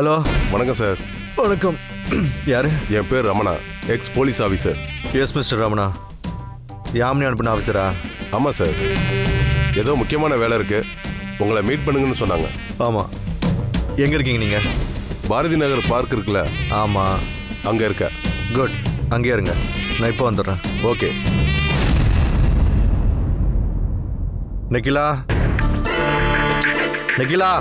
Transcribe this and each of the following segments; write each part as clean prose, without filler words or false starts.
Hello. வணக்கம் sir. வணக்கம். யாரு? என் பேர் Ramana, X police officer. S mister Ramana. Yamini அனுப்பின ஆஃபீஸரா? ஆமாம் சார். ஏதோ முக்கியமான வேலை இருக்கு, உங்களை மீட் பண்ணுங்கன்னு சொன்னாங்க. ஆமாம். எங்கே இருக்கீங்க நீங்கள்? பாரதி நகர் பார்க் இருக்குல்ல? ஆமாம், அங்கே இருக்க. குட், அங்கேயே இருங்க, நான் இப்போ வந்துடுறேன். ஓகே. நிகிலா, நிகிலா.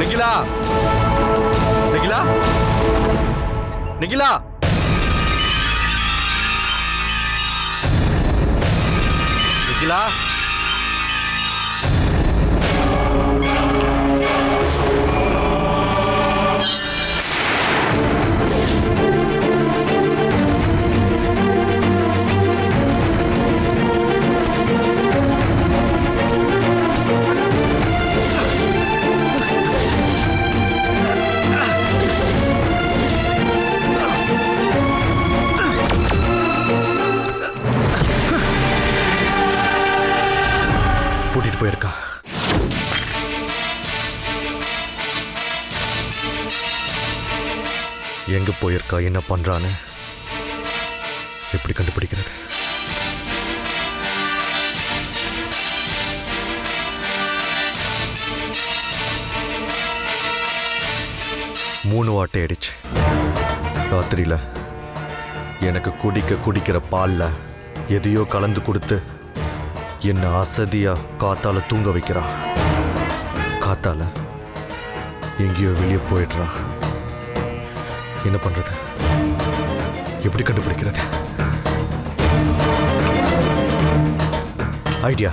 நிகிலா, நிகிலா, நிகிலா, நிகிலா. கூட்டிட்டு போயிருக்கா. எங்க போயிருக்கா, என்ன பண்றான்னு எப்படி கண்டுபிடிக்கிறது? மூணு வாட்டை அடிச்சு ராத்திரியில எனக்கு குடிக்கிற பால்ல எதையோ கலந்து கொடுத்து என்ன அசதியா காத்தால தூங்க வைக்கிறா. காத்தால எங்கேயோ வெளியே போயிடுறா. என்ன பண்றது? எப்படி கண்டுபிடிக்கிறது? ஐடியா.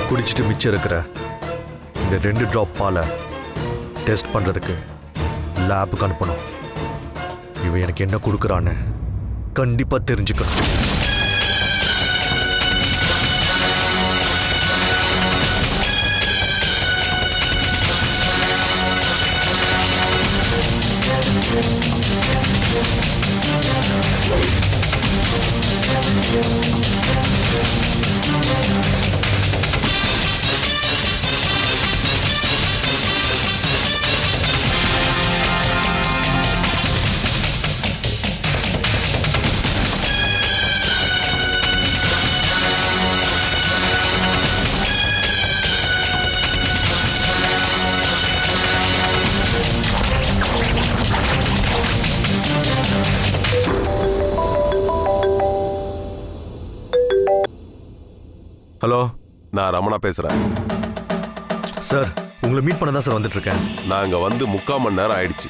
குடிச்சிட்டு மிச்சம் இருக்கிற இந்த 2 டிராப் பாலை டெஸ்ட் பண்றதுக்கு லேபுக்கு அனுப்பணும். இவன் எனக்கு என்ன கொடுக்குறான்னு கண்டிப்பா தெரிஞ்சுக்கணும். ஹலோ, நான் ரமணா பேசுறேன். சார், உங்களை மீட் பண்ண தான் சார் வந்துட்டு இருக்கேன். நான் இங்க வந்து 3/4 மணி நேரம் ஆயிடுச்சு.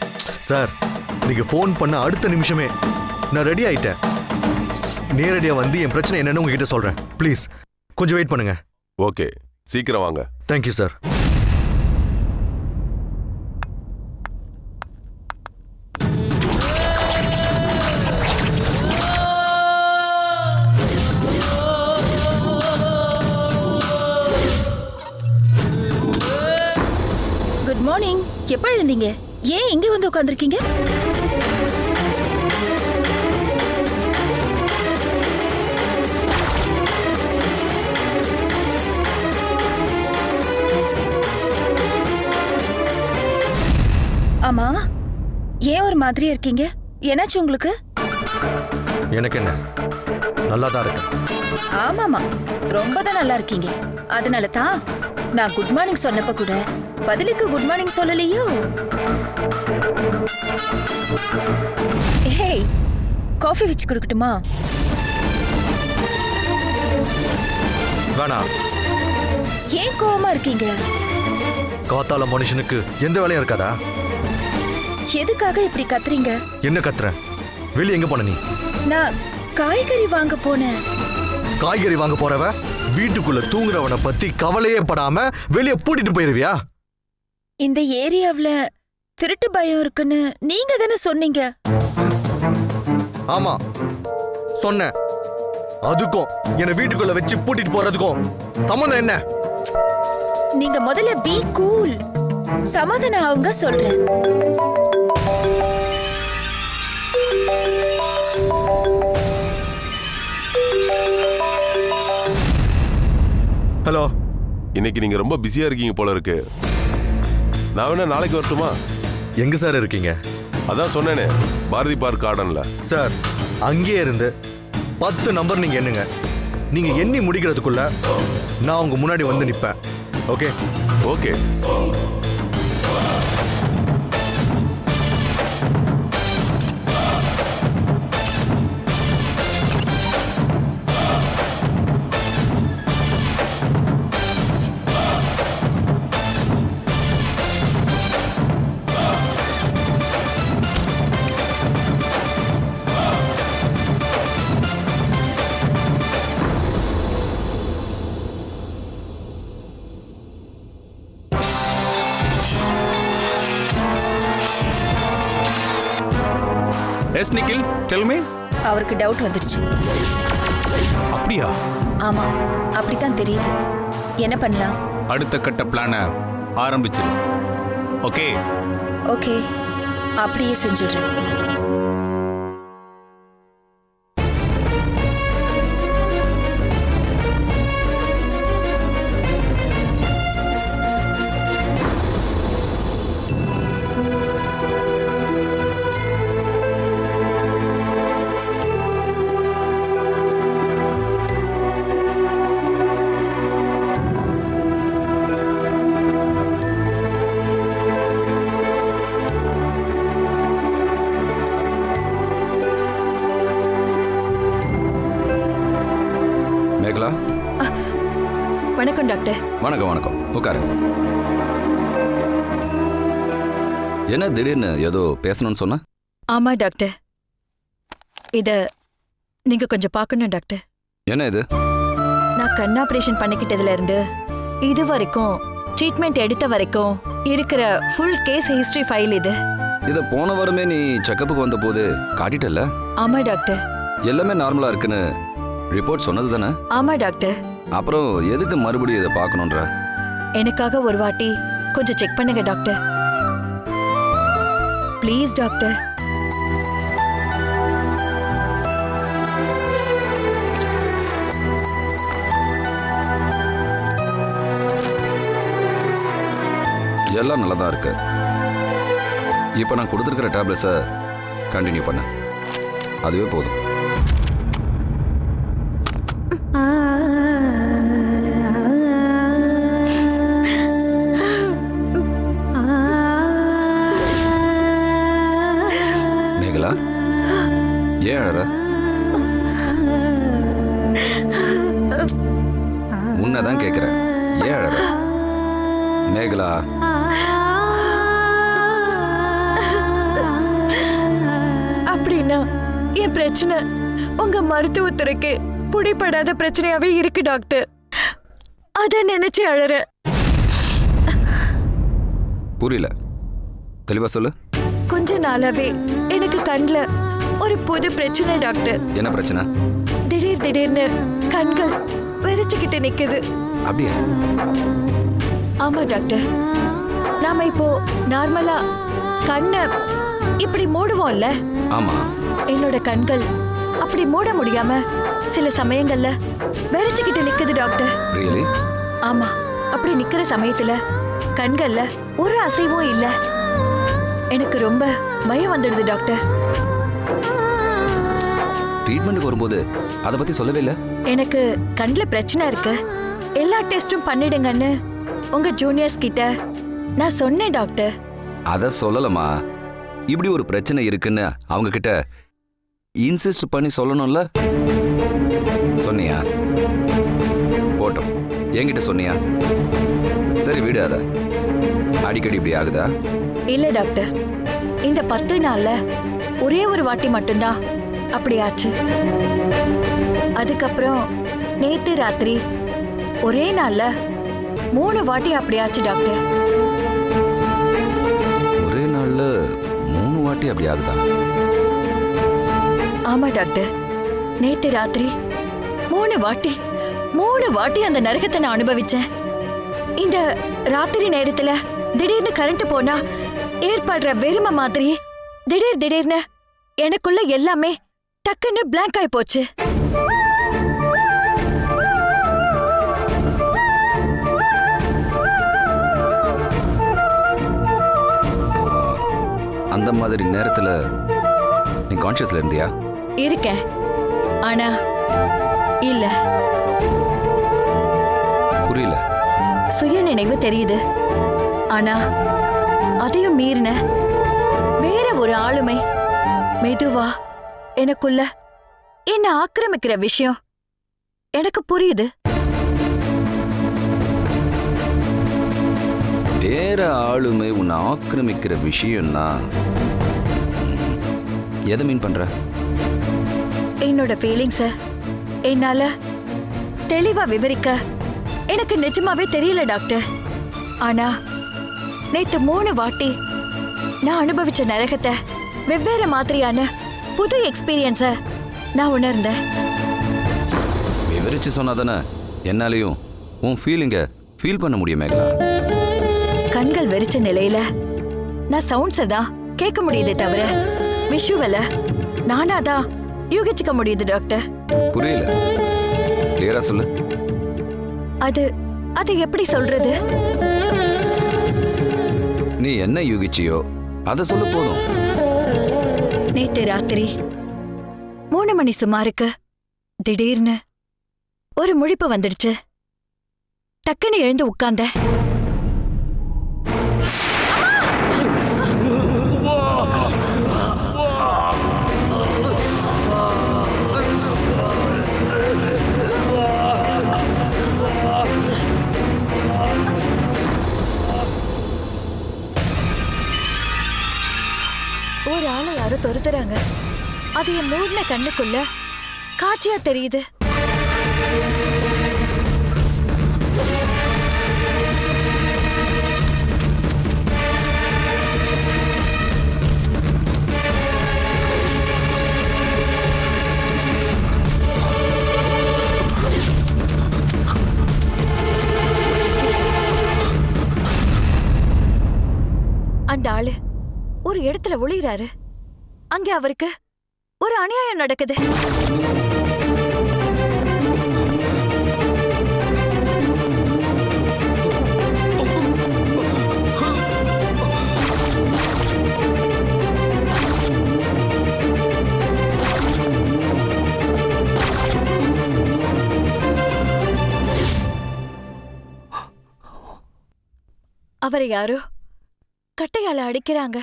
சார், நீங்க ஃபோன் பண்ண அடுத்த நிமிஷமே நான் ரெடி ஆயிட்டேன். நேரடியாக வந்து என் பிரச்சனை என்னன்னு உங்ககிட்ட சொல்றேன். ப்ளீஸ் கொஞ்சம் வெயிட் பண்ணுங்க. ஓகே, சீக்கிரம் வாங்க. Thank you sir. Good morning. எப்ப எழுந்தீங்க? ஏன் இங்க வந்து உட்கார்ந்திருக்கீங்க? ஆமா, ஏன் ஒரு மாதிரியா இருக்கீங்க? என்னாச்சு உங்களுக்கு? எனக்கு என்ன, நல்லா தான் இருக்கு. ஆமாமா, ரொம்ப தான் நல்லா இருக்கீங்க. அதனால தான் நான் குட் மார்னிங் சொன்னப்ப கூட பதிலுக்கு குட் மார்னிங் சொல்லலையோ? ஹேய், காஃபி வச்சு கொடுக்கட்டுமா? வேணாம். ஏன் கோவமா இருக்கீங்க? காத்தால மனுஷனுக்கு எந்த வேலையும் இருக்காதா? எதுக்காக இப்படி கத்துறீங்க? என்ன கத்துற? வெளியே எங்க போன நீ? நான் காய்கறி வாங்க போனேன். காய்கறி வாங்க போறவ வீட்டுக்குள்ள தூங்குறவனை பத்தி கவலையே படாம வெளியே பூட்டிட்டு போயிருவியா? இந்த ஏரியாவுல திருட்டு பயம் இருக்குன்னு நீங்க தானே சொன்னீங்க. ஆமா சொன்னேன். அதுக்கும் என்ன வீட்டுக்குள்ள வச்சு பூட்டிட்டு போறதுக்கும் சம்மந்தம் என்ன? நீங்க முதல்ல பி கூல். சமாதானம் அவங்க சொல்றேன். ஹலோ. இன்னைக்கு நீங்க ரொம்ப பிஸியா இருக்கீங்க போல இருக்கு. நான் வேணா நாளைக்கு வரட்டுமா? எங்க சார் இருக்கீங்க? அதான் சொன்னேனே, பாரதி பார்க் கார்டன்ல. சார் அங்கேயே இருந்து 10 நம்பர் நீங்க எண்ணுங்க. நீங்க எண்ணி முடிக்கிறதுக்குள்ள நான் உங்க முன்னாடி வந்து நிப்பேன். Okay? Okay. Yes Nikhil, tell me. அவருக்கு டவுட் வந்துருச்சு. அப்படியா? ஆமா, அப்படித்தான் தெரியுது. என்ன பண்ணலாம்? அடுத்த கட்ட பிளான ஆரம்பிச்சிரு. ஓகே? ஓகே, அப்படியே செஞ்சிடுறேன். மேகலா. வணக்கம் டாக்டர். வணக்கம் வணக்கம், உட்காரு. என்ன திடீர்னு ஏதோ பேசணும்னு சொன்ன? ஆமா டாக்டர், இத நீங்க கொஞ்சம் பார்க்கணும் டாக்டர். என்ன இது? நான் கண் ஆபரேஷன் பண்ணிக்கிட்டதுல இருந்து இது வரைக்கும் ட்ரீட்மெண்ட் எடுத்த வரைக்கும் இருக்கிற ஃபுல் கேஸ் ஹிஸ்டரி ஃபைல் இது. இத போன வாரமே நீ செக்கப்புக்கு வந்த போது காட்டிட்டல்ல? ஆமா டாக்டர். எல்லாமே நார்மலா இருக்குன்னு ரிப்போர்ட் சொன்னது தானே? ஆமா டாக்டர். அப்புறம் எதுக்கு மறுபடியும் இதை பார்க்கணுன்ற? எனக்காக ஒரு வாட்டி கொஞ்சம் செக் பண்ணுங்க டாக்டர். Please doctor. எல்லாம் நல்லா தான் இருக்கு. இப்போ நான் கொடுத்துருக்கிற டேப்லெட்ஸை கண்டினியூ பண்ண, அதுவே போதும். மேகலா, ஏன் அழற? உன்னதான் கேட்கிறேன், ஏன் அழற? மேகலா, அப்படின்னா என் பிரச்சனை உங்க மருத்துவத்துறைக்கு புடிப்படாத பிரச்சனையாவே இருக்கு டாக்டர். அத நினைச்சு அழற. புரியல, தெளிவா சொல்லு. கொஞ்ச நாளாவே எனக்கு கண்ல ஒரு புது பிரச்சனை டாக்டர். என்ன பிரச்சனை? திடீர்னு கண்கள் வெறிச்சுக்கிட்டு நிக்குது. அப்படியா? ஆமா டாக்டர். நாம இப்போ நார்மலா கண்ணை இப்படி மூடுவோம்ல? ஆமா. என்னோட கண்கள் அப்படி மூட முடியாம சில சமயங்கள்ல வெறிச்சுக்கிட்டு நிக்குது டாக்டர். ரியலி? ஆமா, அப்படி நிக்கிற சமயத்துல கண்கள்ல ஒரு அசைவும் இல்ல. எனக்கு ரொம்ப பயம் வந்துடுது டாக்டர். ட்ரீட்மெண்ட்டுக்கு வரும்போது அதை பத்தி சொல்லவே இல்லை. எனக்கு கண்ணுல பிரச்சனை இருக்கு, எல்லா டெஸ்டும் பண்ணிடுங்கன்னு உங்க ஜூனியர்ஸ் கிட்ட நான் சொன்னேன் டாக்டர். அதை சொல்லலமா. இப்படி ஒரு பிரச்சனை இருக்குன்னு அவங்க கிட்ட இன்சிஸ்ட் பண்ணி சொல்லணும்ல? சொன்னியா? போட்டோம். என்கிட்ட சொன்னியா? சரி விடு அத. அடிக்கடி இப்படி ஆகுதா? இல்ல டாக்டர், இந்த 10 நாள்ல ஒரே ஒரு வாட்டி மட்டும்தான் அப்படி ஆச்சு. அதுக்கப்புறம் நேத்து ராத்திரி ஒரே நாள்ல 3 வாட்டி அப்படி ஆச்சு டாக்டர். ஒரே நாள்ல 3 வாட்டி அப்படி ஆகுதா? ஆமா டாக்டர், நேத்து ராத்திரி 3 வாட்டி அந்த நரகத்தை நான் அனுபவிச்சேன். இந்த ராத்திரி நேரத்துல திடீர்னு கரண்ட் போனா ஏற்படுற வெறுமை மாதிரி திடீர்னு எனக்குள்ள எல்லாமே டக்குன்னு பிளாங்க் ஆயி போச்சு. அந்த மாதிரி நேரத்துல நீ கான்ஷியஸ்ல இருந்தியா? இருக்கேன், ஆனா இல்ல. புரியல. சுய நினைவு தெரியுது, ஆனா அதையும் மீறின வேற ஒரு ஆளுமை மெதுவா எனக்குள்ள என்ன ஆக்கிரமிக்கிற விஷயம் எனக்கு புரியுது. வேற ஆளுமை உன்னை ஆக்கிரமிக்கிற விஷயம்னா எதை மீன் பண்ற? என்னோட ஃபீலிங்ஸ என்னால தெளிவா விவரிக்க எனக்கு நிஜமாவே தெரியல டாக்டர். ஆனா நேத்து 3 வாட்டி நான் அனுபவிச்ச நரகத்தை வெவ்வேறு மாதிரியான புது எக்ஸ்பீரியன்ஸ நான் உணர்ந்தேன். விவரிச்சு சொன்னாதானே என்னாலையும் உன் ஃபீலிங்க ஃபீல் பண்ண முடியும் மேகலா. கண்கள் வெறிச்ச நிலையில நான் சவுண்ட்ஸை தான் கேட்க முடியுதே தவிர விஷுவல நானாதான் யூகிச்சுக்க முடியுது டாக்டர். புரியல, கிளியரா சொல்லு. அது எப்படி சொல்றது? நீ என்ன யூகிச்சியோ அதை சொல்லு போதும். நேத்து ராத்திரி 3 மணி சுமாருக்கு திடீர்னு ஒரு முழிப்பு வந்துடுச்சு. டக்குன்னு எழுந்து உட்கார்ந்தேன். ஒரு ஆளை யாரோ துரத்துறாங்க. அது என் மூடின கண்ணுக்குள்ள காட்சியா தெரியுது. அந்த ஆளு ஒரு இடத்துல ஒளிறாரு. அங்கே அவருக்கு ஒரு அநியாயம் நடக்குது. அவரை யாரோ கட்டையால அடிக்கிறாங்க.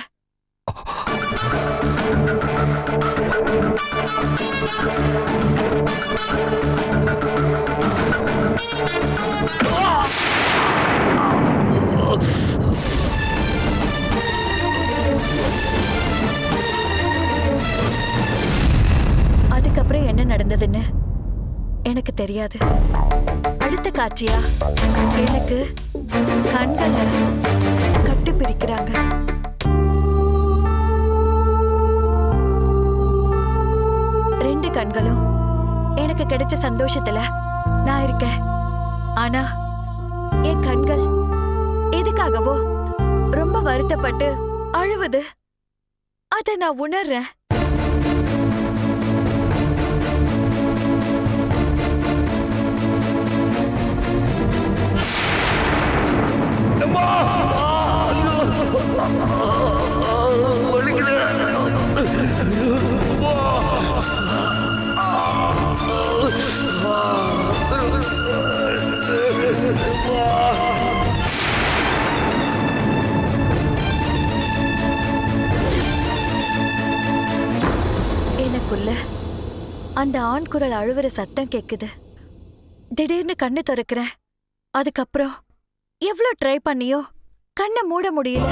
அதுக்கப்புறம் என்ன நடந்ததுன்னு எனக்கு தெரியாது. அடுத்த காட்சியா எனக்கு கண்களை கட்டு பிரிக்கிறாங்க. ரெண்டு கண்களும் எனக்கு கிடைச்ச சந்தோஷத்துல நான் இருக்கேன். ஆனா என் கண்கள் எதுக்காகவோ ரொம்ப வருத்தப்பட்டு அழுவுது. அத நான் உணர்றேன். அந்த ஆண் குரல் அழுவுற சத்தம் கேக்குது. திடீர்னு கண்ணு திறக்கிறேன். அதுக்கப்புறம் எவ்வளவு ட்ரை பண்ணியோ கண்ணை மூட முடியல.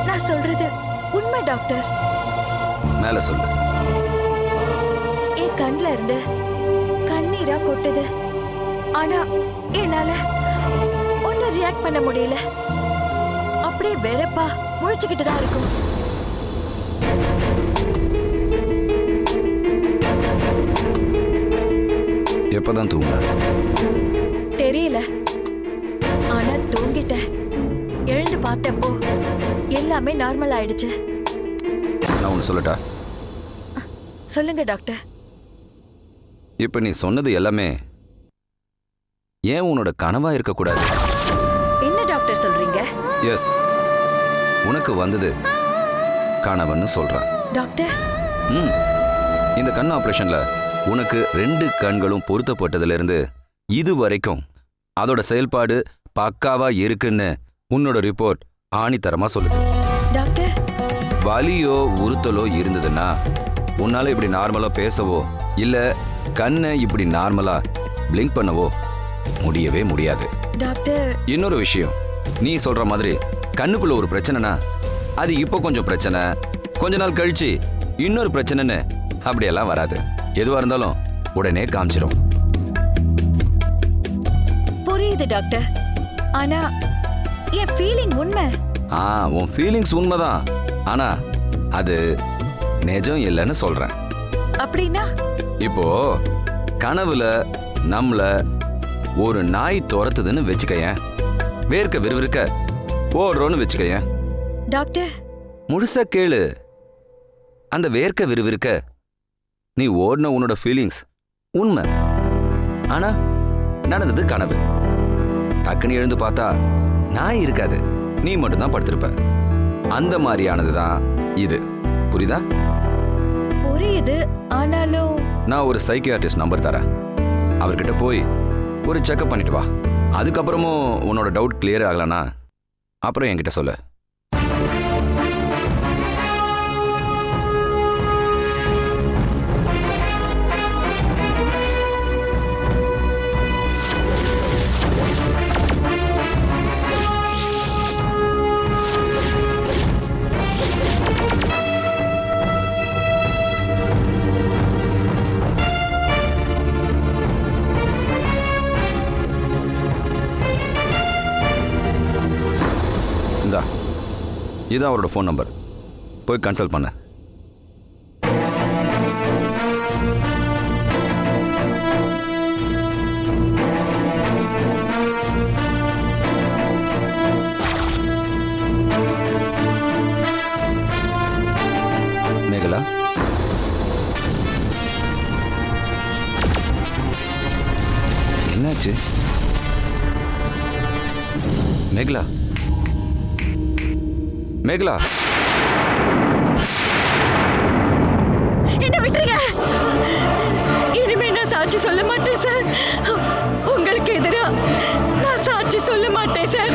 நான் சொல்றது உண்மை டாக்டர். மேல சொல்லு. என் கண்ல இருந்து கண்ணீரா கொட்டுது. ஆனா என்னால ஒன்னும் ரியாக்ட் பண்ண முடியல. அப்படியே வெறப்பா முழிச்சுக்கிட்டு தான் இருக்கும். எப்பதான் தூங்க? தெரியல. ஆனா தூங்கிட்டேன். எழுந்து பார்த்தப்போ எல்லாமே நார்மல் ஆயிடுச்சு. நான் ஒன்று சொல்லட்டா? சொல்லுங்க டாக்டர். இப்ப நீ சொன்னது எல்லாமே ஏன் உன்னோட கனவா இருக்கக்கூடாது? என்ன டாக்டர் சொல்றீங்க? எஸ், உனக்கு வந்தது கனவுன்னு சொல்றேன். டாக்டர், இந்த கண் ஆபரேஷன்ல உனக்கு 2 கண்களும் பொருத்தப்பட்டதுல இருந்து இது வரைக்கும் அதோட செயல்பாடு பக்காவா இருக்குன்னு உன்னோட ரிப்போர்ட் ஆணித்தரமா சொல்லுது. டாக்டர், வலியோ உறுத்தலோ இருந்ததுன்னா உன்னால இப்படி நார்மலா பேசவோ இல்ல கண்ணை இப்படி நார்மலா பிளிங்க் பண்ணவோ முடியவே முடியாது. டாக்டர், இன்னொரு விஷயம், நீ சொல்ற மாதிரி கண்ணுக்குள்ள ஒரு பிரச்சனைனா அது இப்போ கொஞ்சம் பிரச்சனை, கொஞ்ச நாள் கழிச்சு இன்னொரு பிரச்சனைன்னு அப்படியெல்லாம் வராது. எதுவா இருந்தாலும் உடனே காமிச்சிடும். புரியுது டாக்டர். ஆனா என் ஃபீலிங் உண்மை. உன் ஃபீலிங்ஸ் உண்மைதான். ஆனா அது நிஜம் இல்லைன்னு சொல்றேன். அப்படின்னா? இப்போ கனவுல நம்மள ஒரு நாய் துரத்துதுன்னு வச்சுக்கயேன், வேர்க்க விறுவிறுக்க ஓடுறோன்னு வச்சுக்கயேன். டாக்டர், முழுசா கேளு. அந்த வேர்க்க விறுவிறுக்க நீ ஓடின உன்னோட ஃபீலிங்ஸ் உண்மை. ஆனா நடந்தது கனவு. டக்குன்னு எழுந்து பார்த்தா நாய் இருக்காது, நீ மட்டும்தான் படுத்திருப்ப. அந்த மாதிரியானதுதான் இது. புரியுதா? புரியுது. ஆனாலும் நான் ஒரு சைக்கியாட்ரிஸ்ட் நம்பர் தரேன். அவர்கிட்ட போய் ஒரு செக்அப் பண்ணிட்டு வா. அதுக்கப்புறமும் உன்னோட டவுட் கிளியர் ஆகலனா அப்புறம் என்கிட்ட சொல்லு. இதான் அவரோட ஃபோன் நம்பர். போய் கன்சல்ட் பண்ண. மேகலா, என்னாச்சு? மேகலா, மேகலா, என்ன விட்டுருங்க. இனிமே நான் சாட்சி சொல்ல மாட்டேன் சார். உங்களுக்கு எதிரா நான் சாட்சி சொல்ல மாட்டேன் சார்.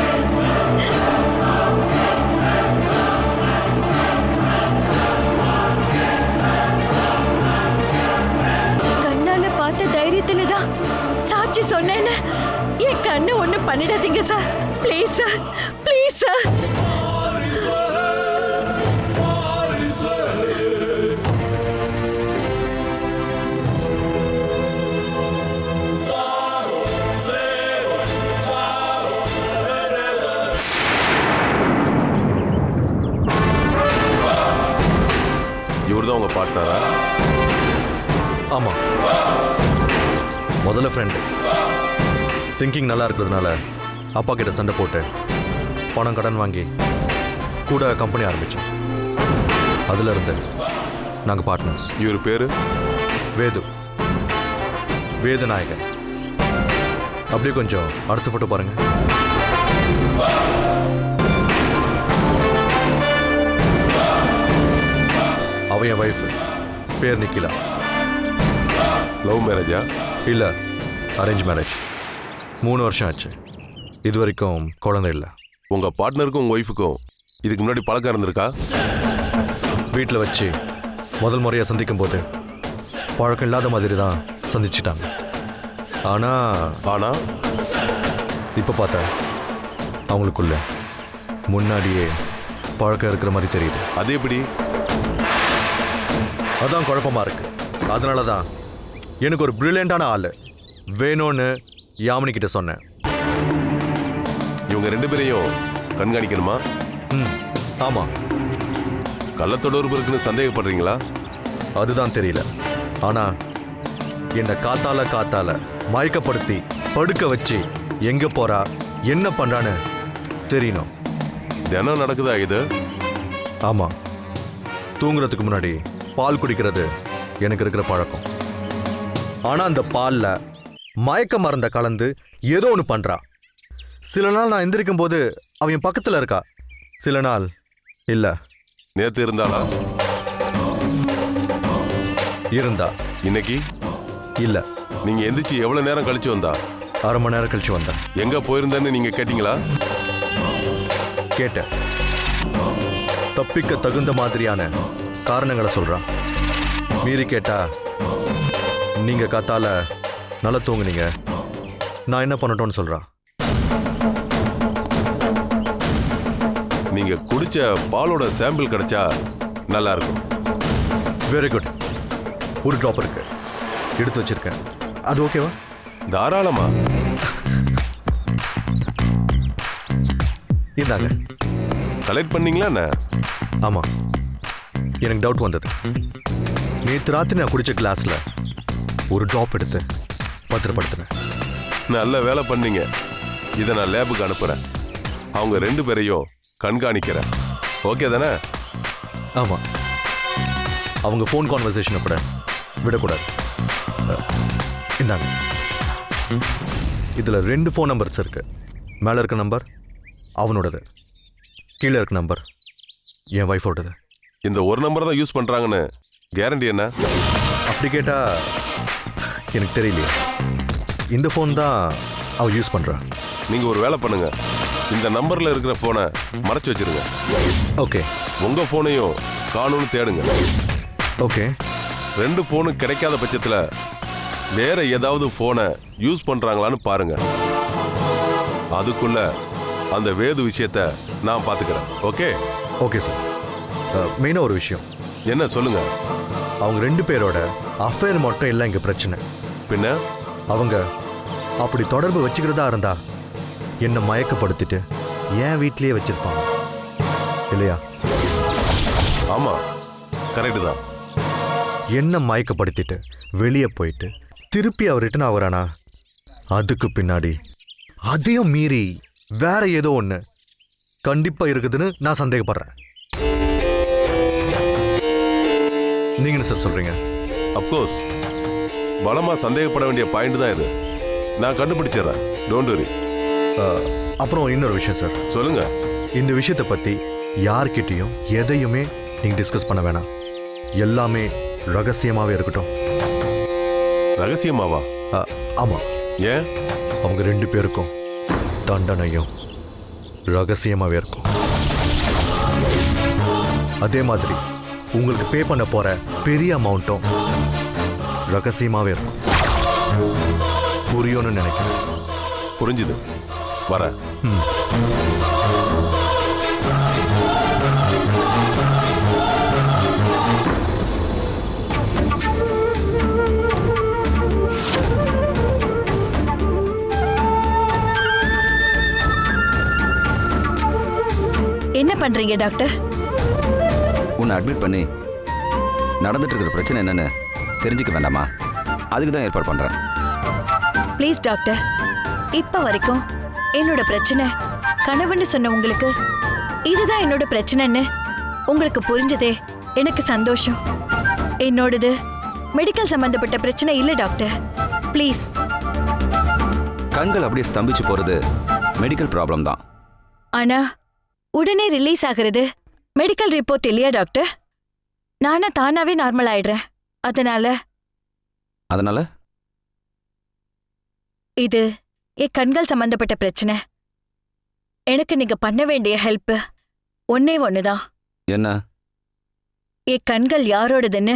கண்ணால பார்த்த தைரியத்துல தான் சாட்சி சொன்னேன்னு என் கண்ணு ஒண்ணு பண்ணிடாதீங்க sir. Please sir, please sir. இவர்தான் உங்க பார்ட்னரா? ஆமா, முதல்ல ஃப்ரெண்டு. திங்கிங் நல்லா இருக்கிறதுனால அப்பா கிட்ட சண்டை போட்டு பணம் கடன் வாங்கி கூட கம்பெனி ஆரம்பித்தோம். அதுல இருந்து நாங்கள் பார்ட்னர்ஸ். இவர் பேரு? வேது, வேதநாயகன். அப்படியே கொஞ்சம் அடுத்த ஃபோட்டோ பாருங்க. அவ என் ஒய்ஃப், பேர் நிக்கிலா. லவ் மேரேஜா? இல்லை, அரேஞ்ச் மேரேஜ். 3 வருஷம் ஆச்சு. இது வரைக்கும் குழந்தை இல்லை. உங்க பார்ட்னருக்கும் உங்க ஒய்ஃபுக்கும் இதுக்கு முன்னாடி பழக்கம் இருந்திருக்கா? வீட்டில் வச்சு முதல் முறையாக சந்திக்கும் போது பழக்கம் இல்லாத மாதிரி தான் சந்திச்சிட்டாங்க. ஆனால் ஆனா இப்போ பார்த்தா அவங்களுக்குள்ள முன்னாடியே பழக்கம் இருக்கிற மாதிரி தெரியுது. அது எப்படி? அதான் குழப்பமா இருக்கு. அதனால தான் எனக்கு ஒரு பிரில்லியண்டான ஆள் வேணும்னு யாமினி கிட்ட சொன்னேன். இவங்க 2 பேரையும் கண்காணிக்கணுமா? ம் ஆமாம், கள்ளத்தொடர்பு இருக்குன்னு சந்தேகப்படுறீங்களா? அதுதான் தெரியல. ஆனால் என்னை காத்தால மயக்கப்படுத்தி படுக்க வச்சு எங்கே போறா என்ன பண்ணுறான்னு தெரியணும். தினம் நடக்குதா இது? ஆமாம், தூங்குறதுக்கு முன்னாடி பால் குடிக்கிறது எனக்கு இருக்கிற பழக்கம். ஆனால் அந்த பாலில் மயக்க மருந்தை கலந்து ஏதோ ஒன்று பண்ணுறா. சில நாள் நான் எந்திரிக்கும் போது அவன் என் பக்கத்தில் இருக்கா, சில நாள் இல்லை. நேத்து இருந்தாளா? இருந்தா. இன்னைக்கு இல்லை, நீங்க எந்திரிச்சு எவ்வளவு நேரம் கழிச்சு வந்தா? அரை மணி நேரம் கழிச்சு வந்தேன். எங்க போயிருந்தேன்னு நீங்க கேட்டீங்களா? கேட்டேன். தப்பிக்க தகுந்த மாதிரியான காரணங்களை சொல்கிறான். மீறி கேட்டா நீங்கள் காத்தால நல்லா தூங்குனீங்க, நான் என்ன பண்ணட்டோன்னு சொல்கிறான். நீங்க குடிச்ச பாலோட சாம்பிள் கிடைச்சா நல்லா இருக்கும். Very good. ஒரு ட்ராப் இருக்கு, எடுத்து வச்சிருக்கேன். அது ஓகேவா? தாராளமா. இந்தாங்க. கலெக்ட் பண்ணீங்களா என்ன? ஆமாம், எனக்கு டவுட் வந்தது. நேற்று ராத்திரி நான் குடிச்ச கிளாஸில் ஒரு ட்ராப் எடுத்து பத்திரப்படுத்தினேன். நல்ல வேலை பண்ணீங்க. இதை நான் லேபுக்கு அனுப்புறேன். அவங்க 2 பேரையும் கண்காணிக்கிறேன். ஓகே தானே? ஆமாம், அவங்க ஃபோன் கான்வர்சேஷனை கூட விடக்கூடாது. இந்தாங்க. இதில் 2 ஃபோன் நம்பர்ஸ் இருக்கு. மேலே இருக்க நம்பர் அவனோடது, கீழே இருக்க நம்பர் என் ஒய்ஃபோடது. இந்த ஒரு நம்பர் தான் யூஸ் பண்றாங்கன்னு கேரண்டி என்ன? அப்படி கேட்டால் எனக்கு தெரியலையே. இந்த ஃபோன் தான் அவள் யூஸ் பண்ணுறா. நீங்க ஒரு வேலை பண்ணுங்க. இந்த நம்பர்ல இருக்கிற போனை மறைச்சு வச்சிருங்க. ஓகே. உங்க போனையும் காணும்னு தேடுங்க. ஓகே. 2 போனும் கிடைக்காத பட்சத்துல வேற ஏதாவது போனை யூஸ் பண்றாங்களான்னு பாருங்க. அதுக்குள்ள அந்த வேது விஷயத்த நான் பாத்துக்கிறேன். ஓகே? Okay sir. மெயினாக ஒரு விஷயம். என்ன சொல்லுங்க? அவங்க 2 பேரோட அஃபேர் மட்டும் இல்லை இங்கே பிரச்சனை. பின்ன அவங்க அப்படி தொடர்பு வச்சுக்கிறதா இருந்தா என்னை மயக்கப்படுத்திட்டு என் வீட்லயே வச்சிருப்பாங்க இல்லையா? ஆமா, கரெக்டு தான். என்ன மயக்கப்படுத்திட்டு வெளியே போயிட்டு திருப்பி அவர் ரிட்டர்ன் ஆகுறானா, அதுக்கு பின்னாடி அதையும் மீறி வேற ஏதோ ஒன்று கண்டிப்பா இருக்குதுன்னு நான் சந்தேகப்படுறேன். நீங்க என்ன சார் சொல்றீங்க? அப்கோர்ஸ், பலமா சந்தேகப்பட வேண்டிய பாயிண்ட் தான் இது. நான் கண்டுபிடிச்சிடறேன். Don't worry. அப்புறம் இன்னொரு விஷயம் சார். சொல்லுங்க. இந்த விஷயத்தை பத்தி யார்கிட்டையும் எதையுமே நீங்க டிஸ்கஸ் பண்ண வேணாம். எல்லாமே ரகசியமாவே இருக்கட்டும். ரகசியமாவா? ஆமா. ஏன்? அவங்க 2 பேருக்கும் தண்டனையும் ரகசியமாவே இருக்கும். அதே மாதிரி உங்களுக்கு பே பண்ண போற பெரிய அமௌண்ட்டும் ரகசியமாவே இருக்கும். புரியும்னு நினைக்கிறேன். புரிஞ்சுது. வரேன். என்ன பண்றீங்க டாக்டர்? உன்னை அட்மிட் பண்ணி நடந்துட்டு இருக்கிற பிரச்சனை என்னன்னு தெரிஞ்சுக்க வேண்டாமா? அதுக்கு தான் ஏற்பாடு பண்றேன். ப்ளீஸ் டாக்டர், இப்ப வரைக்கும் என்னோட பிரச்சனை கனவுன்னு சொன்ன உங்களுக்கு இதுதான் என்னோட பிரச்சனைன்னு உங்களுக்கு புரிஞ்சதே எனக்கு சந்தோஷம். என்னோடது மெடிக்கல் சம்பந்தப்பட்ட பிரச்சனை இல்ல டாக்டர். ப்ளீஸ். கண்கள் அப்படியே ஸ்தம்பிச்சு போறது மெடிக்கல் ப்ராப்ளம் தான். ஆனா உடனே ரிலீஸ் ஆகிறது மெடிக்கல் ரிப்போர்ட் இல்லையா டாக்டர்? நானா தானாவே நார்மல் ஆயிடுறேன். அதனால இது என் கண்கள் சம்பந்தப்பட்ட பிரச்சனை. எனக்கு நீங்க பண்ண வேண்டிய ஹெல்ப் ஒன்னே ஒண்ணுதான். என்ன? என் கண்கள் யாரோடதுன்னு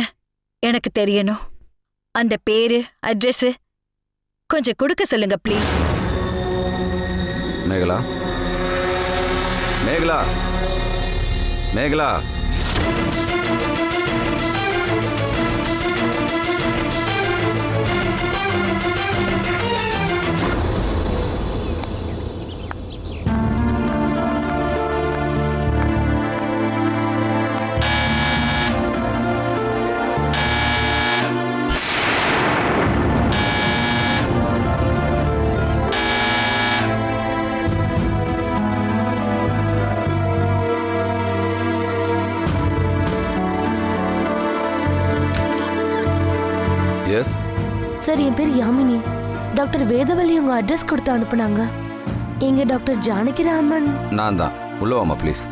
எனக்கு தெரியணும். அந்த பேரு அட்ரஸ் கொஞ்சம் கொடுக்க சொல்லுங்க please. Megala, Megala, Megala. Yes sir, என் பேர் யாமினி. டாக்டர் வேதவல்லி உங்க அட்ரஸ் கொடுத்து அனுப்புனாங்க. எங்க டாக்டர் ஜானகிராமன். நான் தான். உள்ள வாமா ப்ளீஸ்.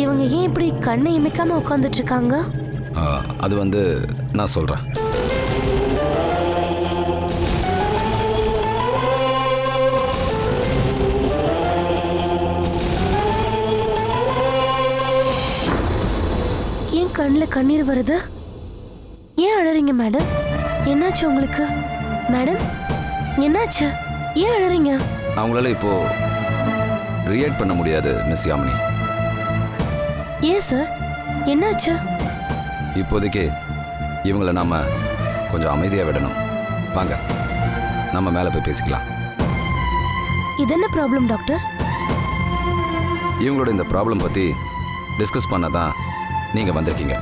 இவங்க ஏன் இப்படி கண்ணை இமைக்காம உட்காந்துட்டு இருக்காங்க? அது வந்து நான் சொல்றேன். ஏன் கண்ணில் கண்ணீர் வருது? ஏன் அழறீங்க மேடம்? என்னாச்சு உங்களுக்கு? மேடம் என்னாச்சு? ஏன் அழறீங்க? அவங்களால இப்போ ரியாக்ட் பண்ண முடியாது மிஸ் யாமினி. ஏன் சார், என்னாச்சு? இப்போதைக்கு இவங்களை நாம கொஞ்சம் அமைதியாக விடணும். வாங்க, நம்ம மேலே போய் பேசிக்கலாம். இது என்ன ப்ராப்ளம் டாக்டர்? இவங்களோட இந்த ப்ராப்ளம் பற்றி டிஸ்கஸ் பண்ண தான் நீங்கள் வந்திருக்கீங்க.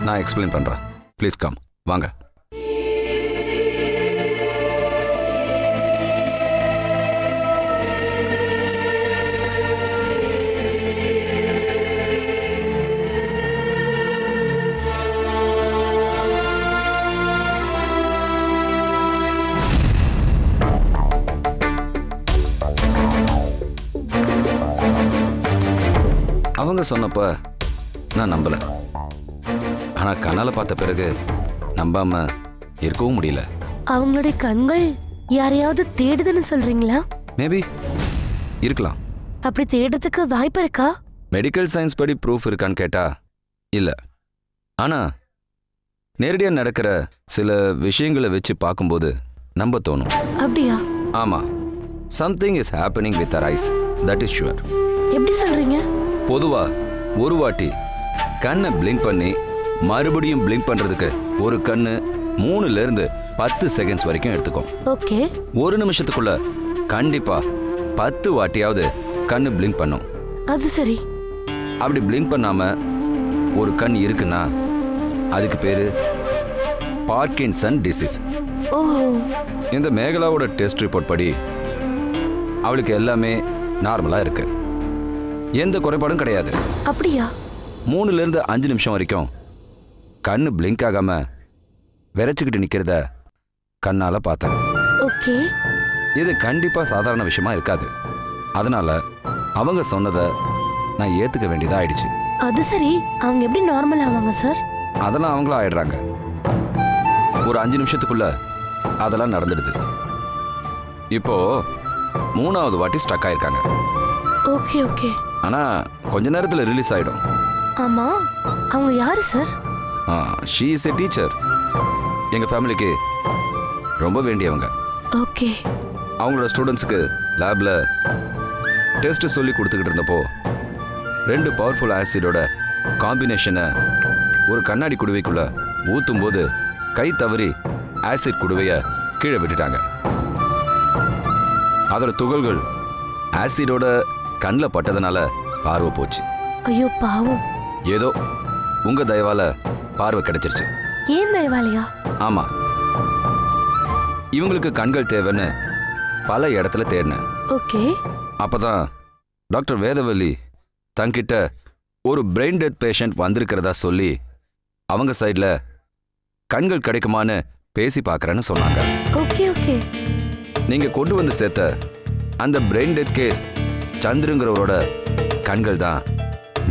நான் எக்ஸ்பிளைன் பண்ணுறேன். ப்ளீஸ் கம், வாங்க. அவங்க சொன்னப்ப நான் நம்பல. ஆனா கண்ணால பார்த்த பிறகு நம்பாம இருக்கவும் முடியல. அவங்களுடைய கண்கள் யாரையாவது தேடுதுன்னு சொல்றீங்களா? மேபி இருக்கலாம். அப்படி தேடுறதுக்கு வாய்ப்பு இருக்கா? மெடிக்கல் சயின்ஸ் படி ப்ரூஃப் இருக்கான்னு கேட்டா இல்ல. ஆனா நேரடியா நடக்கிற சில விஷயங்களை வச்சு பார்க்கும்போது நம்ப தோணும். அப்படியா? ஆமா, something is happening with our eyes, that is sure. எப்படி சொல்றீங்க? பொதுவா ஒரு வாட்டி கண்ணை பிளிங்க் பண்ணி மறுபடியும் பிளிங்க் பண்றதுக்கு ஒரு கண்ணு 3ல இருந்து 10 செகண்ட்ஸ் வரைக்கும் எடுத்துக்கும். ஓகே. ஒரு நிமிஷத்துக்குள்ள கண்டிப்பா 10 வாட்டியாவது கண்ணு பிளிங்க் பண்ணும். அது சரி. அப்படி பிளிங்க் பண்ணாம ஒரு கண் இருக்குன்னா அதுக்கு பேரு பார்க்கின்சன் டிசீஸ். ஓஹோ. இந்த மேகலாவோட டெஸ்ட் ரிப்போர்ட் படி அவளுக்கு எல்லாமே நார்மலா இருக்கு. எந்த குறைபாடும் கிடையாது. அப்படியா? 3ல இருந்து 5 நிமிஷம் வரைக்கும் கண்ணு பிளிங்க் ஆகாம விரைச்சுக்கிட்டு நிக்கிறத கண்ணால பார்த்தேன். ஓகே. இது கண்டிப்பா சாதாரண விஷயமா இருக்காது. அதனால அவங்க சொன்னதை நான் ஏத்துக்க வேண்டியதா ஆயிடுச்சு. அது சரி, அவங்க எப்படி நார்மல் ஆவாங்க சார்? அதெல்லாம் அவங்களும் ஆயிடுறாங்க. ஒரு 5 நிமிஷத்துக்குள்ள அதெல்லாம் நடந்துடுது. இப்போ 3வது வாட்டி ஸ்டக் ஆயிருக்காங்க. Okay okay. ஆனா கொஞ்ச நேரத்துல ரிலீஸ் ஆயிடும். ஆமா, அவங்க யாரு sir? She is a teacher. எங்க ஃபேமிலிக்கு ரொம்ப வேண்டியவங்க. ஓகே. அவங்களோட ஸ்டூடெண்ட்ஸுக்கு லேப்ல டெஸ்ட் சொல்லி கொடுத்துக்கிட்டு இருந்தப்போ 2 பவர்ஃபுல் ஆசிடோட காம்பினேஷனை ஒரு கண்ணாடி குடுவைக்குள்ள ஊத்தும் போது கை தவறி ஆசிட் குடுவைய கீழே விட்டுட்டாங்க. அதோட துகள்கள் ஆசிடோட கண்ணில் பட்டதுனால பார்வை போச்சு. ஐயோ பாவம். ஏதோ உங்க தயவால பார்வை கிடைச்சிருச்சு. ஏன் தயவாலையா? ஆமா, இவங்களுக்கு கண்கள் தேவைன்னு பல இடத்துல தேடினேன். ஓகே. அப்பதான் டாக்டர் வேதவல்லி தங்கிட்ட ஒரு பிரெயின் டெத் பேஷண்ட் வந்திருக்கிறதா சொல்லி அவங்க சைட்ல கண்கள் கிடைக்குமான்னு பேசி பார்க்கறேன்னு சொன்னாங்க. Okay okay. நீங்க கொண்டு வந்து சேர்த்த அந்த பிரெயின் டெத் கேஸ் சந்திரங்கிறவரோட கண்கள் தான்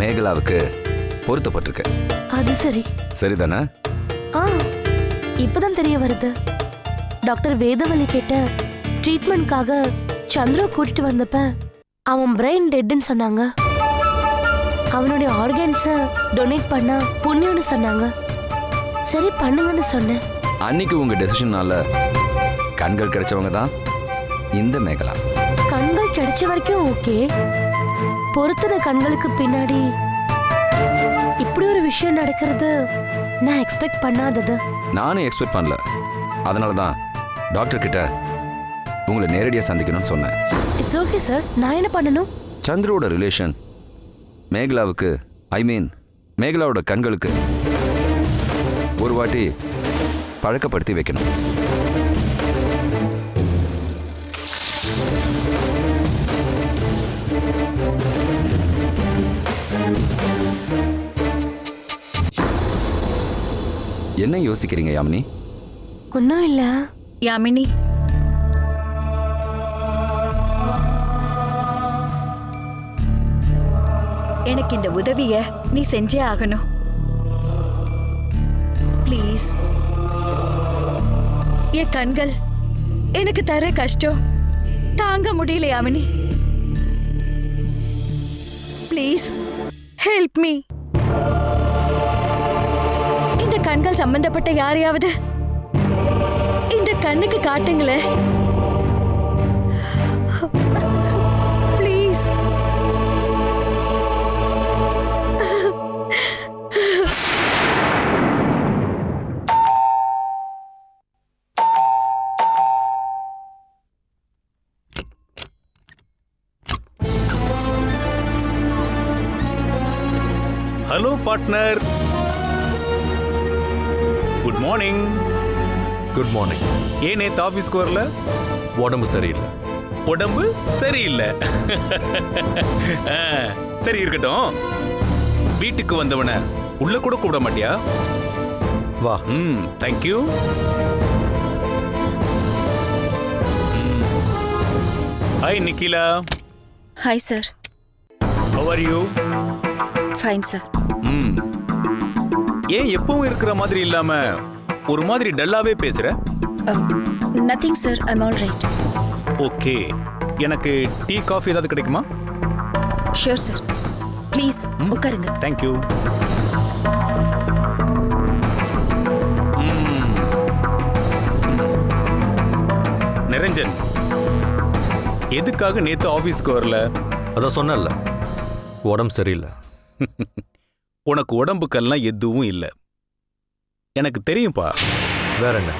மேகலாவுக்கு பொருத்தப்பட்டிருக்கு. அது சரி. சரிதானே? ஆ இப்பதான் தெரிய வருது. டாக்டர் வேதவல்லி கேட்ட ட்ரீட்மெண்ட்காக சந்திர கூட்டிட்டு வந்தப்ப அவன் பிரெயின் டெட்னு சொன்னாங்க. அவனுடைய ஆர்கன்ஸை டொனேட் பண்ணா புண்ணியம்னு சொன்னாங்க. சரி பண்ணுங்கன்னு சொன்னேன். அன்னைக்கு உங்க டெசிஷனால கண்கள் கிடைச்சவங்க தான் இந்த மேகலா. கண்கள் கிடைச்ச வரைக்கும் ஓகே. பொருத்தின கண்களுக்கு பின்னாடி இப்படி ஒரு விஷயம் நடக்கிறது நான் எக்ஸ்பெக்ட் பண்ணாதது. நானும் எக்ஸ்பெக்ட் பண்ணல. அதனால தான் டாக்டர் கிட்ட உங்களை நேரடியாக சந்திக்கணும்னு சொன்னேன். It's okay sir. நான் என்ன பண்ணணும்? சந்திரோட ரிலேஷன் மேகலாவுக்கு, ஐ மீன் மேகலாவோட கண்களுக்கு ஒரு வாட்டி பழக்கப்படுத்தி வைக்கணும். என்ன யோசிக்கிறீங்க யாமினி? ஒன்றும் இல்லை. யாமினி, எனக்கு இந்த உதவிய நீ செஞ்சே ஆகணும். ப்ளீஸ். என் கண்கள் எனக்கு தர கஷ்டம் தாங்க முடியல யாமினி. Please help me. இந்த கண்கள் சம்பந்தப்பட்ட யாரையாவது இந்த கண்ணுக்கு காட்டுங்களேன் please. Hello partner. Good morning. Good morning. ஏன் நேத்து ஆஃபீஸ்க்கு வரல? உடம்பு சரியில்லை. உடம்பு சரியில்லை. ஆ, சரி இருக்கட்டும். வீட்டுக்கு வந்தவன உள்ள கூட கூட மாட்டியா? வா. Thank you. Hi Nikhila. Hi sir. How are you? Fine sir. ஏன் எப்பவும் இருக்கிற மாதிரி இல்லாம ஒரு மாதிரி டல்லாவே பேசுற? Nothing sir, I'm all right. Okay. எனக்கு டீ காஃபி ஏதாவது கிடைக்குமா? Sure sir. ப்ளீஸ் உட்காருங்க. தேங்க்யூ. நிரஞ்சன், எதுக்காக நேத்து ஆபீஸ்க்கு வரல? அதான் சொன்னேன்ல, உடம்பு சரியில்லை. உனக்கு உடம்புக்கெல்லாம் எதுவும் இல்லை, எனக்கு தெரியும்பா. வேற என்ன?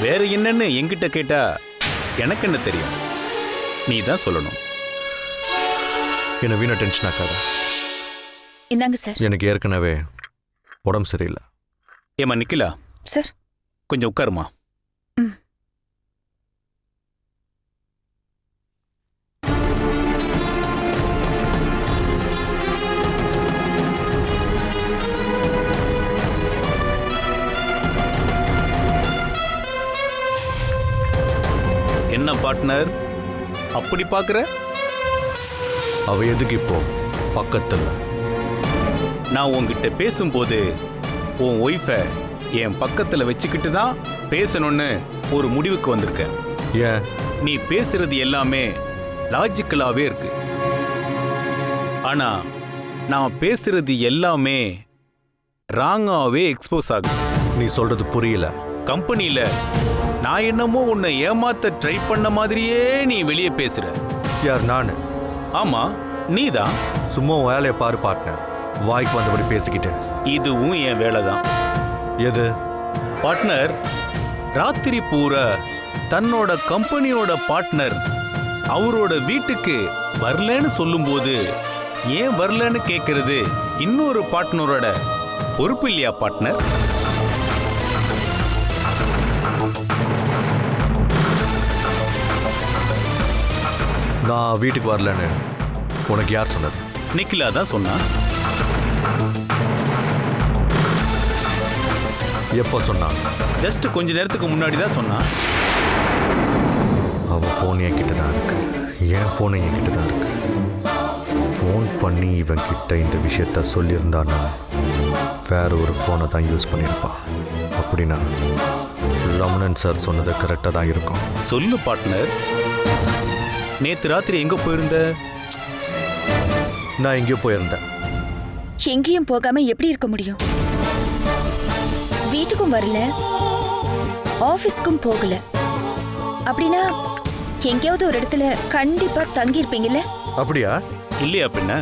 வேற என்னன்னு என்கிட்ட கேட்டா எனக்கு என்ன தெரியும்? நீ தான் சொல்லணும். என்ன வீணா டென்ஷன் ஆக்காத. இந்தாங்க சார். எனக்கு ஏற்கனவே உடம்பு சரியில்லை. ஏமா நிக்கிலா சார், கொஞ்சம் உட்காருமா. என்ன பார்ட்னர் அப்படி பார்க்குற? அவ எதுக்கு இப்போ பக்கத்தில்? நான் உங்ககிட்ட பேசும்போது உன் ஒய்ஃபை என் பக்கத்தில் வச்சுக்கிட்டு தான் பேசணும்னு ஒரு முடிவுக்கு வந்திருக்கேன். ஏன்? நீ பேசுறது எல்லாமே லாஜிக்கலாகவே இருக்கு. ஆனா நான் பேசுறது எல்லாமே ராங்காவே எக்ஸ்போஸ் ஆகுது. நீ சொல்றது புரியல. கம்பெனியில நான் என்னமோ உன்னை ஏமாத்த ட்ரை பண்ண மாதிரியே நீ வெளியே பேசுற. யார்? நானு? ஆமா, நீதான். சும்மா வேலையை பாரு பார்ட்னர். வாய்க்கு வந்தபடி பேசிக்கிட்டேன். இதுவும் என் வேலை தான். எது? பார்ட்னர் ராத்திரி பூரா தன்னோட கம்பெனியோட பார்ட்னர் அவரோட வீட்டுக்கு வரலன்னு சொல்லும்போது ஏன் வரலன்னு கேட்கறது இன்னொரு பார்ட்னரோட பொறுப்பு இல்லையா பார்ட்னர்? நான் வீட்டுக்கு வரலன்னு உனக்கு யார் சொன்னது? நிக்கிலா தான் சொன்னா. எப்போ சொன்னான்? ஜஸ்ட் கொஞ்ச நேரத்துக்கு முன்னாடி தான் சொன்னா. அவன் ஃபோன் என்கிட்ட தான் இருக்கு. என் ஃபோன் என்கிட்ட தான் இருக்கு. ஃபோன் பண்ணி இவன் கிட்ட இந்த விஷயத்த சொல்லியிருந்தான்னா வேற ஒரு ஃபோனை தான் யூஸ் பண்ணியிருப்பான். அப்படின்னா ரமணன் சார் சொன்னது கரெக்டாக தான் இருக்கும். சொல்லு பார்ட்னர், நேத்து ராத்திரி எங்க போயிருந்த? நான் எங்கேயோ போயிருந்தேன். எங்கேயும் போகாம எப்படி இருக்க முடியும்? வீட்டுக்கும் வரல, ஆபீஸ்க்கும் போகல. அப்படின்னா எங்கேயாவது ஒரு இடத்துல கண்டிப்பா தங்கி இருப்பீங்கல்ல? அப்படியா? இல்லையா பின்ன?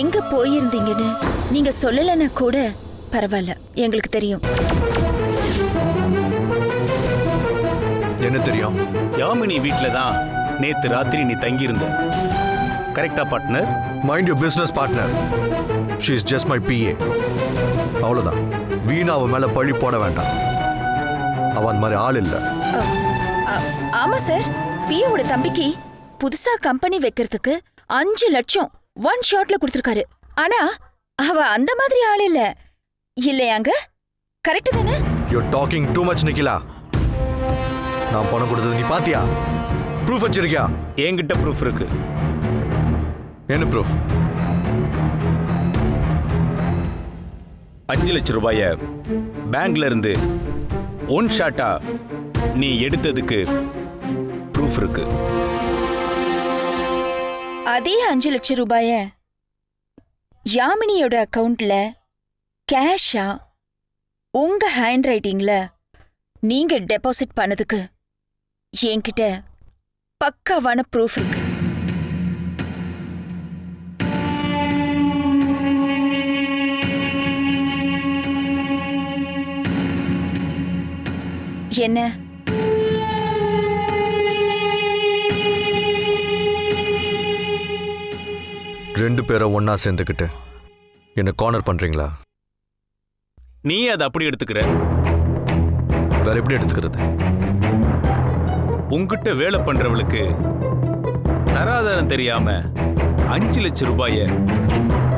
எங்க போயிருந்தீங்கன்னு நீங்க சொல்லலன்னா கூட பரவாயில்ல, எங்களுக்கு தெரியும். என்ன தெரியும்? யாமினி வீட்ல தான் நேத்து ராத்திரி நீ தங்கி இருந்த. கரெக்டா partner? Mind your business partner. She is just my PA. அவ்வளோதான். வீணா அவன் மேலே பழி போட வேண்டாம். அவன் அந்த மாதிரி ஆள் இல்லை. ஆமா சார், பியோட தம்பிக்கு புதுசா கம்பெனி வைக்கிறதுக்கு 5 லட்சம் ஒன் ஷாட்ல கொடுத்திருக்காரு. ஆனா அவ அந்த மாதிரி ஆள் இல்ல, இல்லையாங்க? கரெக்ட் தானே? You're talking too much Nikhila. நான் பணம் கொடுத்தது நீ பாத்தியா? ப்ரூஃப் வச்சிருக்கியா? என்கிட்ட ப்ரூஃப் இருக்கு. என்ன ப்ரூஃப்? 5 லட்சம் ரூபாய பேங்க்ல இருந்து ஒன் ஷாட்டா நீ எடுத்ததுக்கு ப்ரூஃப் இருக்கு. அதே 5 லட்சம் ரூபாய யாமினியோட அக்கவுண்ட்ல கேஷா உங்க ஹேண்ட் ரைட்டிங்ல நீங்க டெபாசிட் பண்ணதுக்கு என்கிட்ட பக்காவான ப்ரூஃப் இருக்கு. என்ன? ரெண்டு பேரும் ஒன்னா சேர்ந்துக்கிட்டு என்ன கார்னர் பண்றீங்களா? நீ அதை அப்படி எடுத்துக்கிற? வேற எப்படி எடுத்துக்கிறது? உங்ககிட்ட வேலை பண்றவளுக்கு தராதரம் தெரியாம 5 லட்சம் ரூபாய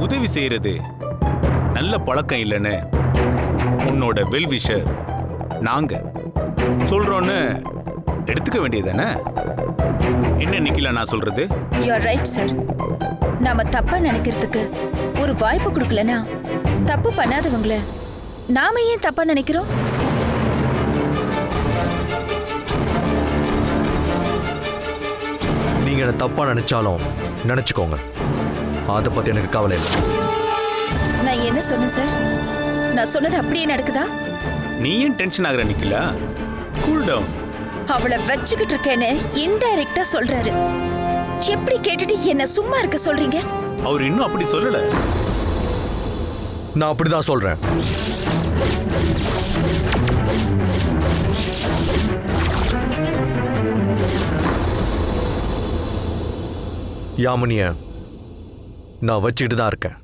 உதவி செய்யறது நல்ல பழக்கம் இல்லைன்னு உன்னோட வெல்விஷர் நாங்க சொல்றோன்னு எடுத்துக்க வேண்டியதானே? என்ன நிக்கல நான் சொல்றது? You are right sir. நாம தப்பா நினைக்கிறதுக்கு ஒரு வாய்ப்பு கொடுக்கலனா தப்பு பண்ணாதவங்கள நாம ஏன் தப்பா நினைக்கிறோம்? நீங்க என்ன தப்பா நினைச்சாலும் நினைச்சுக்கோங்க, அதை பத்தி எனக்கு கவலை இல்லை. நான் என்ன சொன்னேன் சார்? நான் சொன்னது அப்படியே நடக்குதா? நீ ஏன் டென்ஷன் ஆகுற நிக்கலா? Cool down. அவளை வச்சுக்கிட்டு இருக்கேன்னு இன்டைரக்டா சொல்றாரு. எப்படி கேட்டுட்டு என்ன சும்மா இருக்க சொல்றீங்க? அவர் இன்னும் அப்படி சொல்லல. நான் அப்படிதான் சொல்றேன். யாமினிய நான் வச்சுக்கிட்டு தான் இருக்கேன்.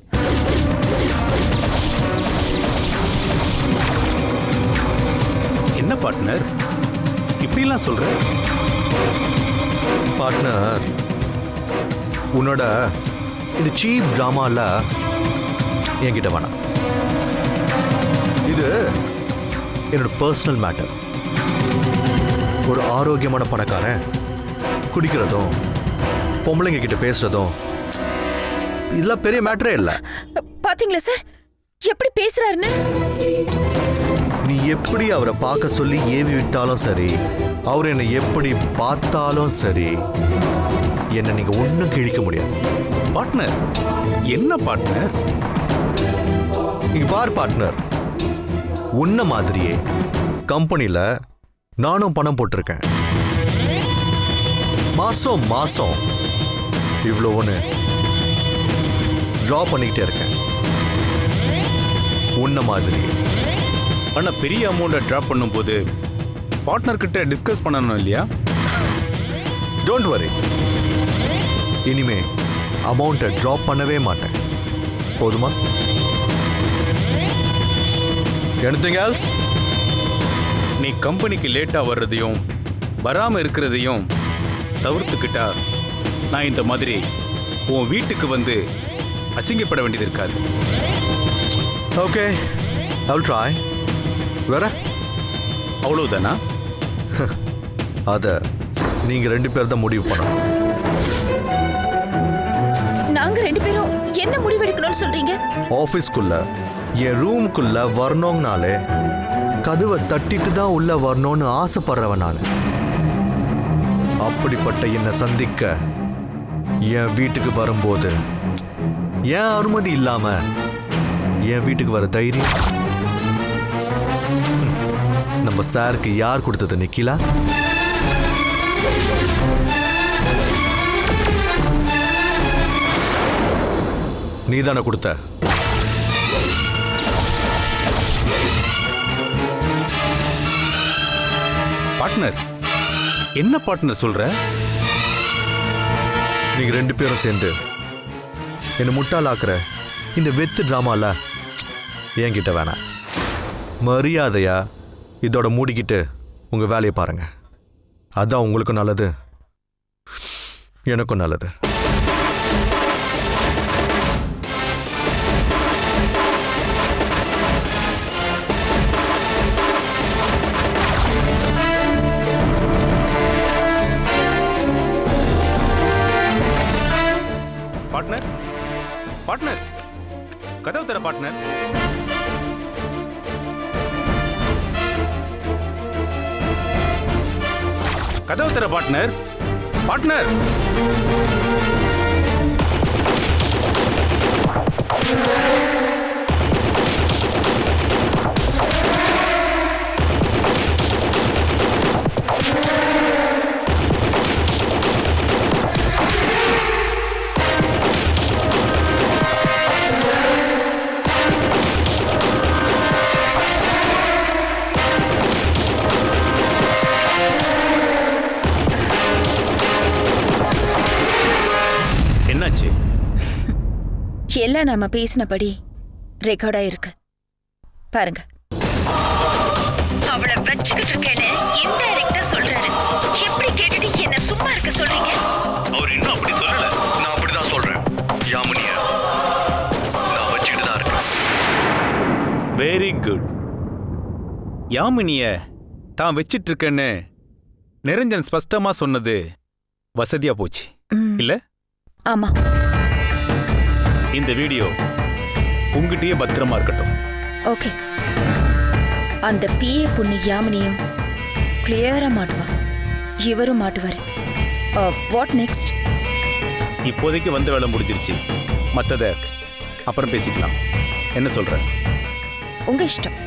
என்ன பார்ட்னர் இப்படிலாம் சொல்ற? பார்ட்னர், உன்னோட இந்த சீப் டிராமால என்கிட்ட வேணாம். இது என்னோட பர்சனல் மேட்டர். ஒரு ஆரோக்கியமான பணக்காரன் குடிக்கிறதும் பொம்பளைங்க கிட்ட பேசுறதும் இதெல்லாம் பெரிய மேட்டரே இல்லை. பாத்தீங்களா சார் எப்படி பேசுறாருன்னு? நீ எப்படி அவரை பார்க்க சொல்லி ஏவி விட்டாலும் சரி, அவர் என்னை எப்படி பார்த்தாலும் சரி, என்னை நீங்க ஒன்றும் கிழிக்க முடியாது. பார்ட்னர் என்ன பார்ட்னர்? இங்க பார் பார்ட்னர், உன்ன மாதிரியே கம்பெனில நானும் பணம் போட்டிருக்கேன். மாசம் மாசம் இவ்வளோன்னு ட்ரா பண்ணிக்கிட்டே இருக்கேன். உன்ன மாதிரி. ஆனா பெரிய அமௌண்ட்டை ட்ராப் பண்ணும்போது பார்ட்னர் கிட்ட டிஸ்கஸ் பண்ணணும் இல்லையா? டோன்ட் வரி, இனிமே அமௌண்ட்டை ட்ராப் பண்ணவே மாட்டேன். போதுமா? Anything else? நீ கம்பெனிக்கு லேட்டா வர்றதையும் வராம இருக்கிறதையும் தவிர்த்துக்கிட்டா நான் இந்த மாதிரி உன் வீட்டுக்கு வந்து அசிங்கப்பட வேண்டியது இருக்காது. Okay, I will try. வேற? அவ்வளவுதானா? அத நீங்க ரெண்டு பேர் தான் முடிவு பண்ணணும். நாங்க ரெண்டு பேரும் என்ன முடிவெடுக்கணும்னு சொல்றீங்க? ஆஃபீஸ்க்குள்ள என் ரூம்குள்ள வரணும்னாலே கதவை தட்டிட்டு தான் உள்ள வரணும்னு ஆசைப்படுறவன் நான். அப்படிப்பட்ட என்னை சந்திக்க என் வீட்டுக்கு வரும்போது என் அனுமதி இல்லாம என் வீட்டுக்கு வர தைரியம் நம்ம சாருக்கு யார் கொடுத்தது நிக்கிலா? நீதானே கொடுத்த. பார்ட்னர், என்ன பார்ட்னர் சொல்ற? நீங்க 2 பேரும் சேர்ந்து என்ன முட்டாளாக்குற இந்த வெத்து டிராமால என்கிட்ட வேணாம். மரியாதையா இதோட மூடிக்கிட்டு உங்க வேலையை பாருங்க. அதான் உங்களுக்கும் நல்லது, எனக்கும் நல்லது. பார்ட்னர், பார்ட்னர், கதவு தர பார்ட்னர். கதவு தர பார்ட்னர். பார்ட்னர், என்னாச்சு? எல்லாம் நாம பேசினபடி ரெக்கார்டா இருக்கு பாருங்க. அவளை வச்சுக்கிட்டு இருக்கேன்னு இன்டைரக்டா சொல்றாரு. எப்படி கேட்டுட்டு என்ன சும்மா இருக்க சொல்றீங்க? அவர் இன்னும் அப்படி சொல்லல. நான் அப்படிதான் சொல்றேன். யாமினிய நான் வச்சுக்கிட்டு தான் இருக்கேன். Very good. யாமினிய தான் வச்சிட்டு இருக்கேன்னு நிரஞ்சன் ஸ்பஷ்டமா சொன்னது வசதியா போச்சு இல்ல? ஆமா. இந்த வீடியோ உங்ககிட்டயே பத்திரமா இருக்கட்டும். ஓகே. அந்த பிஏ பொண்ணு யாமினியும் கிளியரா மாட்டுவா, இவரும் மாட்டுவாரு. What next? இப்போதைக்கு வந்த வேலை முடிஞ்சிருச்சு. மற்றதை அப்புறம் பேசிக்கலாம். என்ன சொல்ற? உங்க இஷ்டம்.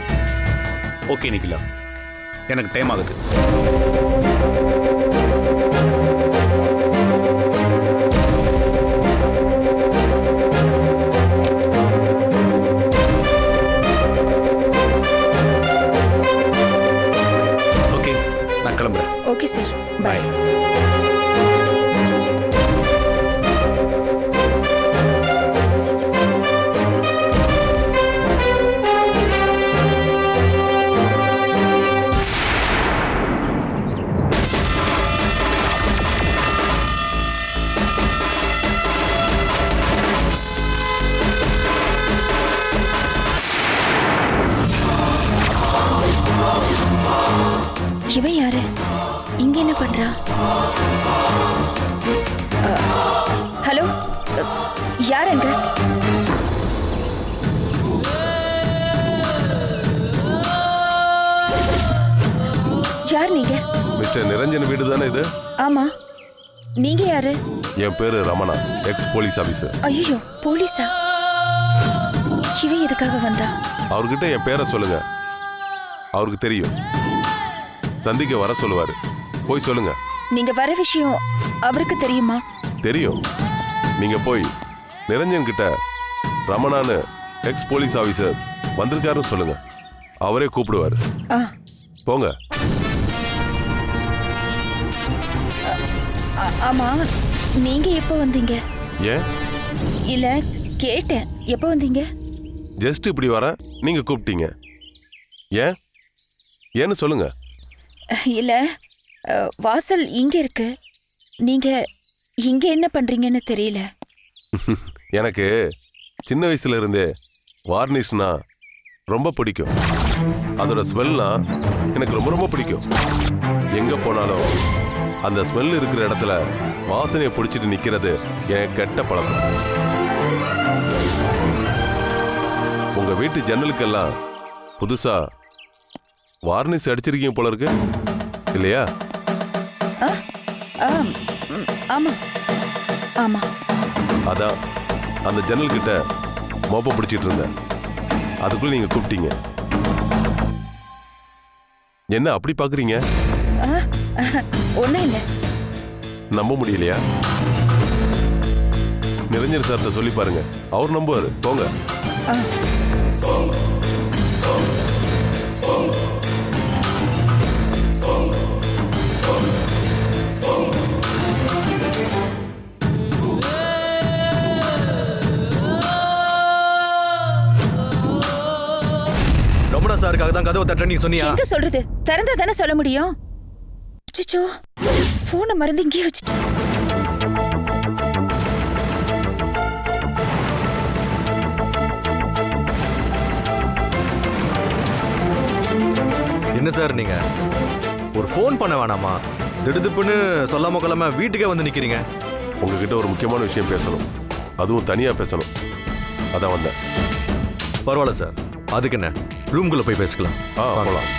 ஓகே நிக்கிலா, எனக்கு டைம் ஆகுது. ஓகே, நான் கிளம்புறேன். ஓகே சார், பாய். பாய். இவன் யாரு? இங்க என்ன பண்றா? ஹலோ, யாருங்க? யார் நீங்க? மிஸ்டர் நிரஞ்சன் வீடு தானே இது? ஆமா. நீங்க யாரு? என் பேரு ரமணா, எக்ஸ் போலீஸ் ஆபீசர். ஐயோ, போலீஸா? இவன் எதுக்காக வந்தா? அவர்கிட்ட என் பேரை சொல்லுங்க, அவருக்கு தெரியும். சந்திக்க வர சொல்லுவாரு. போய் சொல்லுங்க. நீங்க வர விஷயம் அவருக்கு தெரியுமா? தெரியும். நீங்க போய் நிரஞ்சன் கிட்ட ரமணான்னு எக்ஸ் போலீஸ் ஆபீசர் வந்திருக்காருன்னு சொல்லுங்க. அவரே கூப்பிடுவாரு. போங்க. ஆமா, நீங்க எப்போ வந்தீங்க? ஏன்? இல்ல, கேட்டேன். எப்போ வந்தீங்க? ஜஸ்ட் இப்படி வர நீங்க கூப்பிட்டீங்க. ஏன்? ஏன்னு சொல்லுங்க. இல்ல, வாசல் இங்க இருக்கு. நீங்க இங்க என்ன பண்றீங்கன்னு தெரியல. எனக்கு சின்ன வயசுல இருந்தே வார்னிஷ்னா ரொம்ப பிடிக்கும். அதோட ஸ்மெல்னா எனக்கு ரொம்ப ரொம்ப பிடிக்கும். எங்க போனாலும் அந்த ஸ்மெல் இருக்கிற இடத்துல வாசனையை பிடிச்சிட்டு நிக்கிறது என் கெட்ட பழக்கம். உங்க வீட்டு ஜன்னலுக்கெல்லாம் புதுசா வார்னிஷ் அடிச்சிருக்கீங்க போல இருக்கு இல்லையா? ஆம், ஆமா ஆமா. அதான் அந்த ஜன்னல் கிட்ட மோப்ப பிடிச்சிட்டு இருந்தேன். அதுக்குள்ள நீங்க கூப்பிட்டீங்க. என்ன அப்படி பாக்குறீங்க? ஒண்ணும் இல்ல. நம்ப முடியலையா? நிரஞ்சன் சார்ட்ட சொல்லி பாருங்க, அவர் நம்புவாரு. போங்க. ரமணா சாருக்காக தான் கதவை தட்ட நீ சொன்னியா? எங்க சொல்றது? திறந்தா தானே சொல்ல முடியும். அச்சச்சோ, போனை மறந்து இங்கே வச்சுட்டேன். என்ன சார் நீங்க ஒரு ஃபோன் பண்ண வேணாமா? திடுதிப்புன்னு சொல்லாம கொள்ளாம வீட்டுக்கே வந்து நிக்கிறீங்க. உங்ககிட்ட ஒரு முக்கியமான விஷயம் பேசணும், அதுவும் தனியா பேசணும். அதான் வந்தேன். பரவாயில்ல சார், அதுக்கு என்ன, ரூம்குள்ள போய் பேசிக்கலாம். போலாம்.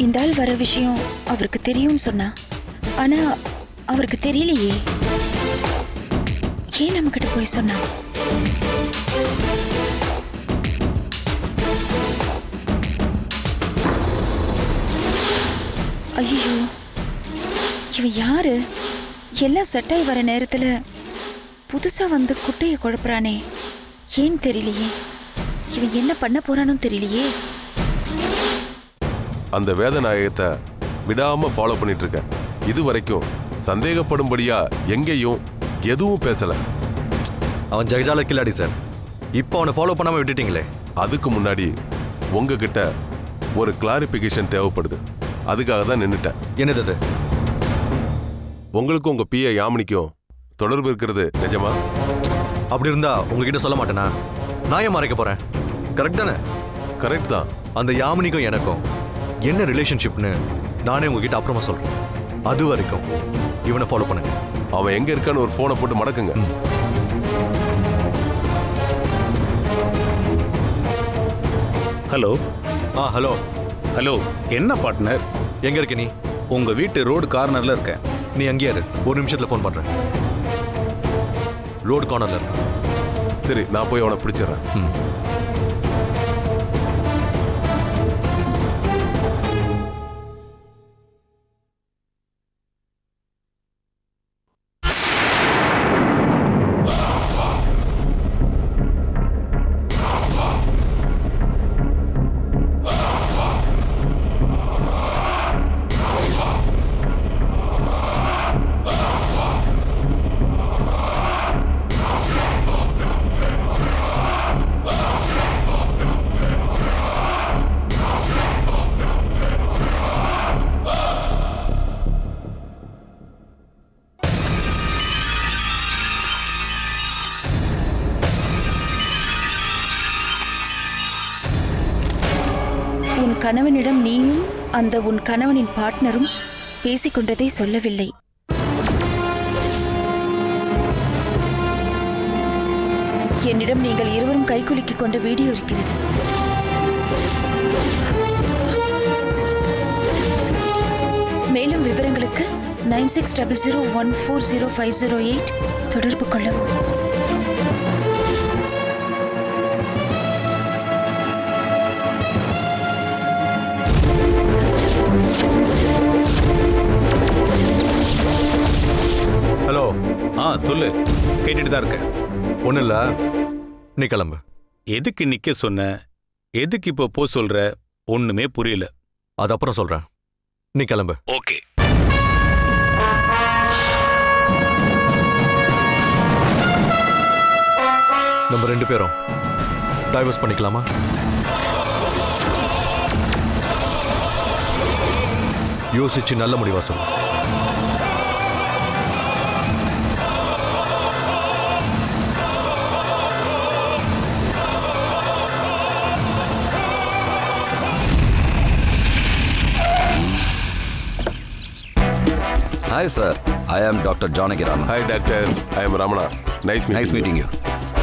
இந்த ஆள் வர விஷயம் அவருக்கு தெரியும்னு சொன்னா, ஆனா அவருக்கு தெரியலையே. ஏன் நம்ம கிட்ட போய் சொன்னா? ஐயோ, இவன் யாரு? எல்லாம் செட்டாய் வர நேரத்துல புதுசா வந்து குட்டையை குழப்புறானே, ஏன் தெரியலையே. இவன் என்ன பண்ண போறானும் தெரியலையே. அந்த வேதநாயகத்தை விடாம ஃபாலோ பண்ணிட்டு இருக்கேன். இது வரைக்கும் சந்தேகப்படும்படியா எங்கேயும் எதுவும் பேசல. அவன் ஜெகஜால கில்லாடி சார். இப்போ அவனை ஃபாலோ பண்ணாம விட்டுட்டீங்களே. அதுக்கு முன்னாடி உங்ககிட்ட ஒரு கிளாரிபிகேஷன் தேவைப்படுது. அதுக்காக தான் நின்னுட்டேன். என்னது அது? உங்களுக்கும் உங்க பிஏ யாமினிக்கும் தொடர்பு இருக்கிறது நிஜமா? அப்படி இருந்தா உங்ககிட்ட சொல்ல மாட்டேனா? நான் ஏன் மறைக்க போறேன்? கரெக்ட் தானே? கரெக்ட் தான். அந்த யாமினிக்கும் எனக்கும் என்ன ரிலேஷன்ஷிப்னு நானே உங்ககிட்ட அப்புறமா சொல்றேன். அது வரைக்கும் இவனை ஃபாலோ பண்ணுங்க. அவன் எங்க இருக்கான்னு ஒரு போனை போட்டு மடக்குங்க. ஹலோ. ஹலோ. ஹலோ, என்ன பார்ட்னர்? எங்க இருக்க நீ? உங்க வீட்டு ரோடு கார்னர்ல இருக்கேன். நீ அங்கேயே இரு, ஒரு நிமிஷத்துல ஃபோன் பண்றேன். ரோடு கார்னர்ல இருக்க. சரி, நான் போய் அவனை பிடிச்சிடறேன். கணவனிடம் நீயும் அந்த உன் கணவனின் பார்ட்னரும் பேசிக்கொண்டதை சொல்லவில்லை. என்னிடம் நீங்கள் இருவரும் கைகுலுக்கிக் கொண்ட வீடியோ இருக்கிறது. மேலும் விவரங்களுக்கு 9600140508 தொடர்பு கொள்ளவும். ஹலோ. சொல்லு, கேட்டுட்டு தான் இருக்கேன். ஒன்றும் இல்லை, நீ கிளம்பு. எதுக்கு நிக்க சொன்ன? எதுக்கு இப்போ போ சொல்ற? ஒண்ணுமே புரியல. அது அப்புறம் சொல்றேன், நீ கிளம்பு. ஓகே. நம்ம 2 பேரும் டைவர்ஸ் பண்ணிக்கலாமா? யோசிச்சு நல்ல முடிவா சொல்லு. ஹாய் சார், ஐ ஆம் doctor Janaki Raman. Hi doctor, I am Ramana. Nice meeting you.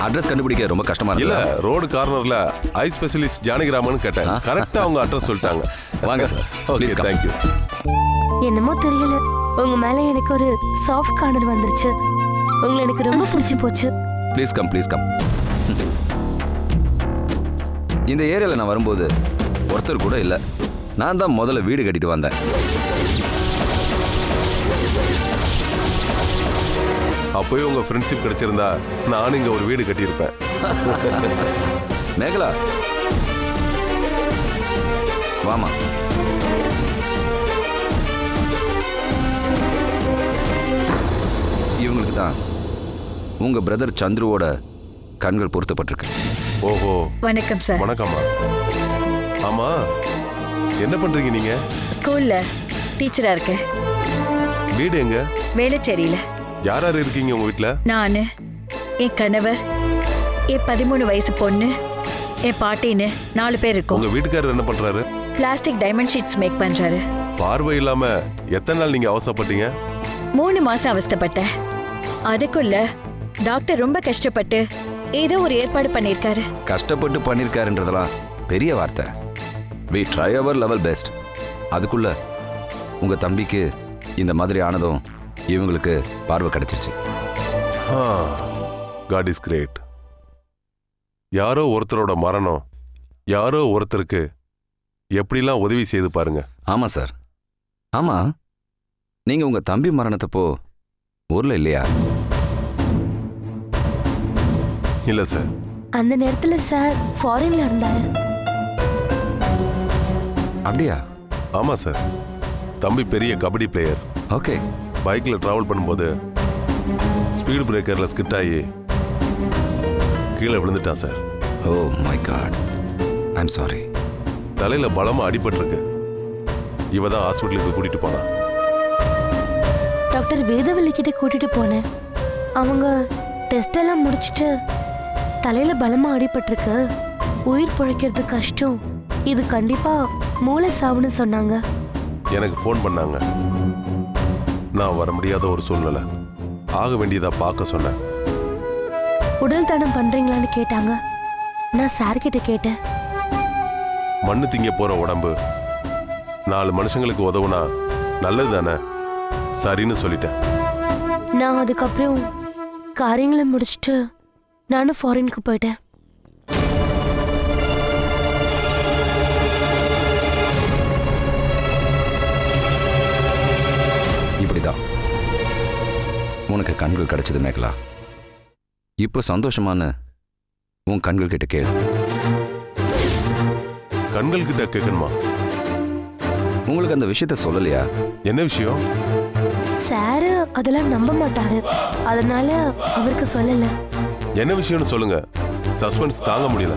Address கண்டுபிடிக்க ரொம்ப கஷ்டமா இல்ல, இருக்கு. ரோடு கார்னர்ல ஐ ஸ்பெஷலிஸ்ட் ஜானகி ராமன் கேட்டேன். கரெக்டா அவங்க அட்ரஸ் சொல்லிட்டாங்க. வாங்க sir. Okay, please come. Thank you. என்னமோ தெரியல, உங்க மேல எனக்கு ஒரு சாஃப்ட் கார்னர் வந்துருச்சு. உங்களை எனக்கு ரொம்ப பிடிச்சு போச்சு. Please come, please come. இந்த ஏரியாவில் நான் வரும்போது ஒருத்தர் கூட இல்லை. நான் தான் முதல்ல வீடு கட்டிட்டு வந்தேன். அப்போயே உங்க ஃப்ரெண்ட்ஷிப் கிடைச்சிருந்தா நானும் இங்க ஒரு வீடு கட்டியிருப்பேன். மேகலா, வாமா. இவங்களுக்கு தான் உங்க பிரதர் சந்துருவோட கண்கள் பொருத்தப்பட்டிருக்கு. ஓஹோ, வணக்கம் சார். வணக்கம்மா. ஆமா, என்ன பண்றீங்க நீங்க? ஸ்கூல்ல டீச்சரா இருக்கேன். வீடு எங்க? வேளச்சேரியில. யார் யார் இருக்கீங்க உங்க வீட்ல? நானு, என் கணவர், என் 13 வயசு பொண்ணு, என் பாட்டின்னு 4 பேர் இருக்கோம். உங்க வீட்டுக்காரர் என்ன பண்றாரு? பிளாஸ்டிக் டைமண்ட் ஷீட்ஸ் மேக் பண்றாரு. பார்வை இல்லாம எத்தனை நாள் நீங்க அவசரப்பட்டீங்க? 3 மாசம் அவஸ்தைப்பட்டேன். அதுக்குள்ள டாக்டர் ரொம்ப கஷ்டப்பட்டு ஏதோ ஒரு ஏற்பாடு பண்ணிருக்காரு. கஷ்டப்பட்டு பண்ணிருக்காருன்றதெல்லாம் பெரிய வார்த்தை. we try our level best. அதுக்குள்ள உங்க தம்பிக்கு இந்த மாதிரி ஆனதும் இவங்களுக்கு பார்வை கிடைச்சிருச்சு. God is great. யாரோ ஒருத்தரோட மரணம் யாரோ ஒருத்தருக்கு எப்படிலாம் உதவி செய்து பாருங்க. ஆமா சார். ஆமா, நீங்க உங்க தம்பி மரணத்தப்போ ஊர்ல இல்லையா? இல்ல சார். அந்த நேரத்துல சார் ஃபாரின்ல இருந்தாரு. அப்படியா? ஆமா சார், தம்பி பெரிய கபடி பிளேயர். ஓகே. பைக்ல டிராவல் பண்ணும்போது ஸ்பீடு பிரேக்கர்ல ஸ்கிட் ஆகி கீழே விழுந்துட்டான் sir. Oh my God, I'm sorry. தலையில பலமா அடிபட்டிருக்கு. இவ தான் ஹாஸ்பிட்டலுக்கு கூட்டிட்டு போனா. டாக்டர் வேதவல்லி கிட்ட கூட்டிட்டு போனேன். அவங்க டெஸ்ட் எல்லாம் முடிச்சிட்டு தலையில பலமா அடிபட்டிருக்கு, உயிர் பிழைக்கிறது கஷ்டம், இது கண்டிப்பா மூளை சாவுன்னு சொன்னாங்க. எனக்கு ஃபோன் பண்ணாங்க. நான் வர முடியாத ஒரு சூழ்நிலை, ஆக வேண்டியதா பார்க்க சொன்னேன். உடல் தானம் பண்றீங்களான்னு கேட்டாங்க. நான் சார் கிட்ட கேட்டேன். மண்ணு திங்க போற உடம்பு 4 மனுஷங்களுக்கு உதவுனா நல்லது தானே, சரின்னு சொல்லிட்டேன். நான் அதுக்கப்புறம் காரியங்களை முடிச்சுட்டு நானும் ஃபாரினுக்கு போயிட்டேன். இப்படிதான் உனக்கு கண்கள் கிடைச்சது மேகலா. இப்போ சந்தோஷமான உன் கண்கள் கிட்ட கேளு. கண்கள் கிட்ட கேட்கணுமா? உங்களுக்கு அந்த விஷயத்த சொல்லலையா? என்ன விஷயம்? சாரு அதெல்லாம் நம்ப மாட்டாரு, அதனால அவருக்கு சொல்லல. என்ன விஷயம்னு சொல்லுங்க, சஸ்பென்ஸ் தாங்க முடியல.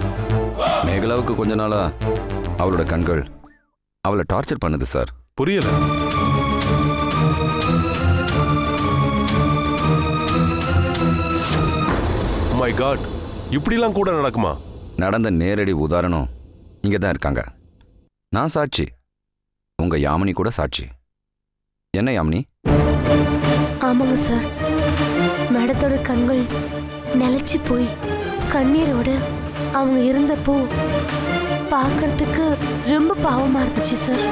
மேகலாவுக்கு கொஞ்ச நாளா அவளோட கண்கள் அவளை டார்ச்சர் பண்ணுது சார். புரியல. மை காட், இப்படிலாம் கூட நடக்குமா? நடந்த நேரடி உதாரணம் இங்க தான் இருக்காங்க. நான் சாட்சி, உங்க யாமினி கூட சாட்சி. என்ன யாமினி? ஆமாங்க சார், மேடத்தோட கண்கள் நிலைச்சு போய் கண்ணீரோட அவங்க இருந்தப்போ பார்க்கறதுக்கு ரொம்ப பாவமா இருந்துச்சு சார்.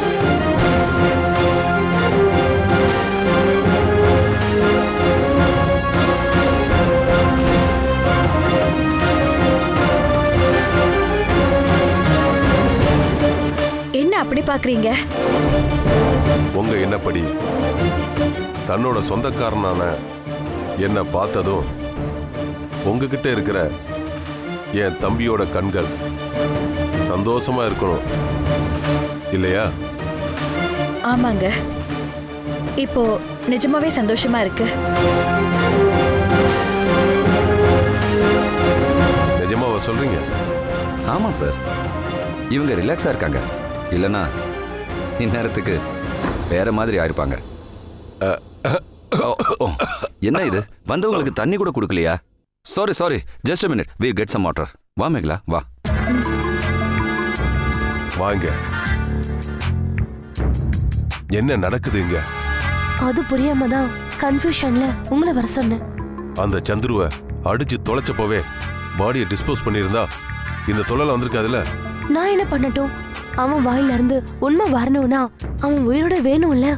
என்ன அப்படி பாக்குறீங்க? உங்க என்னப்படி தன்னோட சொந்தக்காரனான என்ன பார்த்ததும் உங்ககிட்ட இருக்கிற என் தம்பியோட கண்கள் சந்தோஷமா இருக்கணும் இல்லையா? ஆமாங்க, இப்போ நிஜமாவே சந்தோஷமா இருக்கு. நிஜமாவா சொல்றீங்க? ஆமா சார், இவங்க ரிலாக்ஸா இருக்காங்க. இல்லைன்னா இந்நேரத்துக்கு வேற மாதிரி ஆயிருப்பாங்க. என்ன இது, வந்தவங்களுக்கு தண்ணி கூட கொடுக்கலையா? Sorry sorry, just a minute, we get some water. வா மேகலா, வா. வாங்க. என்ன நடக்குது இங்க? அது புரியாம தான் கன்ஃபியூஷன்ல உங்களை வர சொன்னேன். அந்த சந்துருவை அடிச்சு தொலைச்சப்போவே பாடியை டிஸ்போஸ் பண்ணியிருந்தா இந்த தொழில வந்திருக்காதுல்ல. நான் என்ன பண்ணட்டும்? அவன் வாயில இருந்து உண்மை வரணும்னா அவன் உயிரோட வேணும்ல.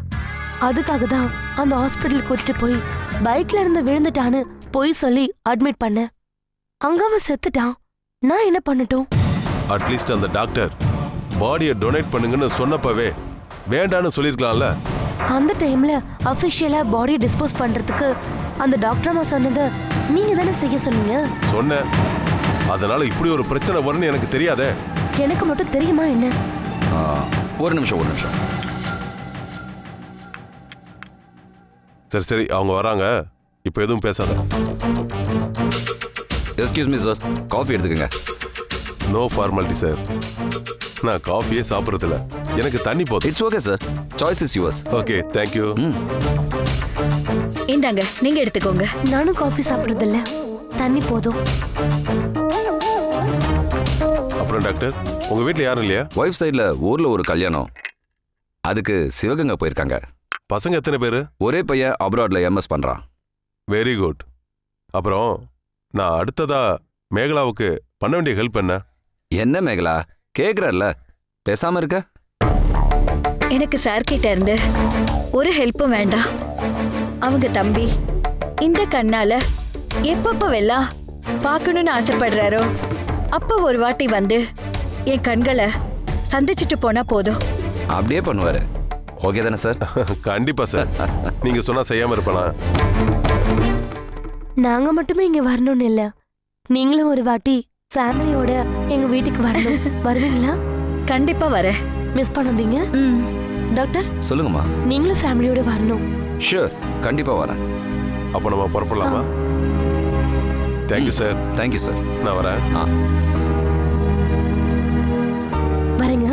அதுக்காக தான் அந்த ஹாஸ்பிட்டல் கூட்டிட்டு போய் பைக்ல இருந்து விழுந்துட்டான்னு போய் சொல்லி அட்மிட் பண்ணேன். அங்க அவன் செத்துட்டான். நான் என்ன பண்ணட்டும்? அட்லீஸ்ட் அந்த டாக்டர் பாடியை டொனேட் பண்ணுங்கன்னு சொன்னப்பவே வேண்டான்னு சொல்லியிருக்கலாம்ல. அந்த டைம்ல அபிஷியலா பாடியை டிஸ்போஸ் பண்றதுக்கு அந்த டாக்டர் அம்மா சொன்னதை நீங்க தானே செய்ய சொன்னீங்க. சொன்னேன். அதனால இப்படி ஒரு பிரச்சனை வரும்னு எனக்கு தெரியாதே. எனக்கு மட்டும் தெரியுமா என்ன? ஒரு நிமிஷம். சரி சரி, அவங்க வராங்க. இப்போ எதுவும் பேசாத. எஸ்கியூஸ் மீ சார், காஃபி எடுத்துக்கங்க. No formality sir. நான் காஃபியே சாப்பிட்றதில்ல, எனக்கு தண்ணி போதும். It's okay sir, choice is yours. Okay, thank you. இந்தாங்க, நீங்க எடுத்துக்கோங்க. நானும் காஃபி சாப்பிடுறது இல்ல, தண்ணி போதும். அப்புறம் டாக்டர், உங்க வீட்டில் யாரும் இல்லையா? ஒய்ஃப் சைடில் ஊரில் ஒரு கல்யாணம், அதுக்கு சிவகங்கை போயிருக்காங்க. பசங்க எத்தனை பேர்? ஒரே பையன் அப்ராட்ல எம்எஸ் பண்ணுறான். Very good. அப்புறம் நான் அடுத்ததா மேகலாவுக்கு பண்ண வேண்டிய ஹெல்ப் என்ன மேகலா கேட்குறல்ல, பேசாம இருக்க? எனக்கு சார் கிட்ட இருந்து ஒரு ஹெல்ப்பும் வேண்டாம். அவங்க தம்பி இந்த கண்ணால எப்பப்பவெல்லாம் பார்க்கணும்னு ஆசைப்படுறாரோ அப்ப ஒரு வாட்டி வந்து என் கண்களை சந்திச்சுட்டு போனா போதும். அப்படியே பண்ணுவாரு. ஓகே தானே சார்? கண்டிப்பா சார். நீங்க சொன்னா செய்யாம இருப்பனா? நாங்க மட்டுமே இங்க வரணும்னு இல்ல, நீங்களும் ஒரு வாட்டி ஃபேமிலியோட எங்க வீட்டுக்கு வரணும். வருவீங்களா? கண்டிப்பா வரேன். மிஸ் பண்ணாதீங்க. டாக்டர் சொல்லுங்கம்மா. நீங்களும் ஃபேமிலியோட வரணும். ஷூர், கண்டிப்பா வரேன். அப்போ நம்ம புறப்படலாமா? Thank you sir. Thank you sir. நான் வரேன். வரேங்க.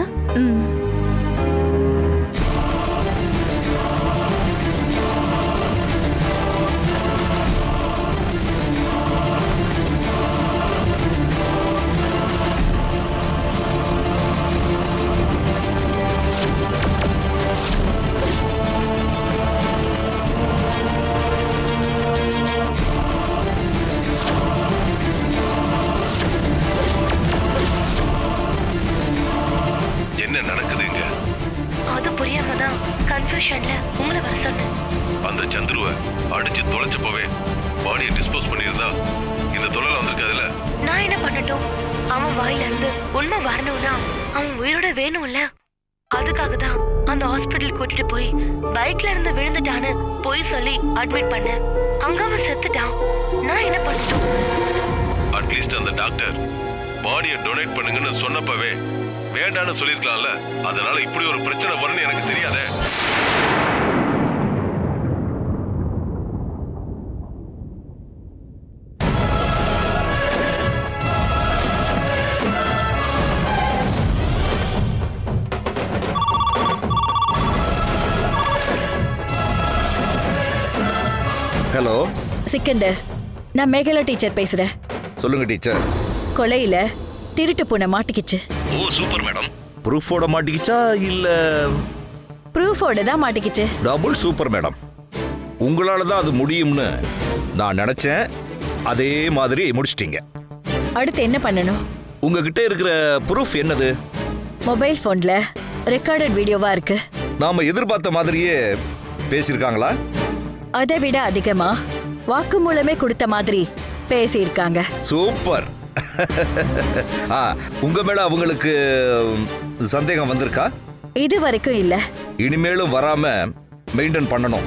என்ன நடக்குதுங்க? அது புரியாம தான் கன்ஃபியூஷன்ல உங்களை வர சொன்னேன். அந்த சந்துருவை அடிச்சு தொலைச்சப்போவே பாடியை டிஸ்போஸ் பண்ணியிருந்தா இந்த தொழில வந்திருக்காதுல்ல. நான் என்ன பண்ணட்டும்? அவன் வாயில இருந்து உண்மை வரணும்னா அவன் உயிரோட வேணும்ல. அதுக்காக தான் அந்த ஹாஸ்பிட்டல் கூட்டிட்டு போய் பைக்ல இருந்து விழுந்துட்டான்னு போய் சொல்லி அட்மிட் பண்ணேன். அங்க அவன் செத்துட்டான். நான் என்ன பண்ணட்டும்? அட்லீஸ்ட் அந்த டாக்டர் பாடியை டொனேட் பண்ணுங்கன்னு சொன்னப்பவே வேண்டான்னு சொல்லியிருக்கலாம்ல. அதனால இப்படி ஒரு பிரச்சனை வரும்னு எனக்கு தெரியாதே. ஹலோ சிக்கந்தர், நான் மேகலா டீச்சர் பேசுறேன். சொல்லுங்க டீச்சர். கொலையில திருட்டு பூனை மாட்டிக்கிச்சு. ஓ சூப்பர் மேடம். ப்ரூஃபோட மாட்டிக்கிச்சா இல்ல? ப்ரூஃபோட தான் மாட்டிக்கிச்சு. Double super madam. உங்களால தான் அது முடியும்னு நான் நினைச்சேன். அதே மாதிரி முடிச்சிட்டீங்க. அடுத்து என்ன பண்ணணும்? உங்ககிட்ட இருக்கிற ப்ரூஃப் என்னது? மொபைல் போன்ல ரெக்கார்டட் வீடியோவா இருக்கு. நாம எதிர்பார்த்த மாதிரியே பேசியிருக்காங்களா? அதை விட அதிகமா வாக்குமூலமே கொடுத்த மாதிரி பேசியிருக்காங்க. சூப்பர். உங்க மேல அவங்களுக்கு சந்தேகம் வந்திருக்கா? இது வரைக்கும் இல்ல. இனிமேலும் வராம மெயின்டைன் பண்ணணும்.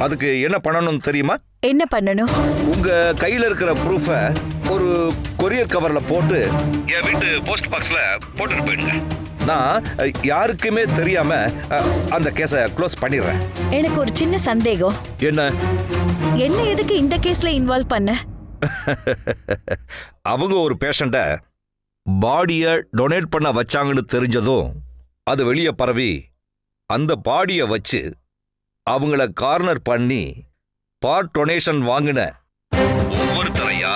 அதுக்கு என்ன பண்ணணும் தெரியுமா? என்ன பண்ணணும்? உங்க கையில இருக்கிற ப்ரூஃபை ஒரு கொரியர் கவர்ல போட்டு என் வீட்டு போஸ்ட் பாக்ஸ்ல போட்டுட்டு போயிடுங்க. நான் யாருக்குமே தெரியாம அந்த கேஸை க்ளோஸ் பண்ணிடுறேன். எனக்கு ஒரு சின்ன சந்தேகம். என்ன எதுக்கு இந்த கேஸ்ல இன்வால்வ் பண்ண? அவங்க ஒரு பேஷண்ட பாடியை டொனேட் பண்ண வச்சாங்கன்னு தெரிஞ்சதும் அது வெளியே பரவி அந்த பாடியை வச்சு அவங்கள கார்னர் பண்ணி பார்ட் டொனேஷன் வாங்கின ஒவ்வொருத்தரையா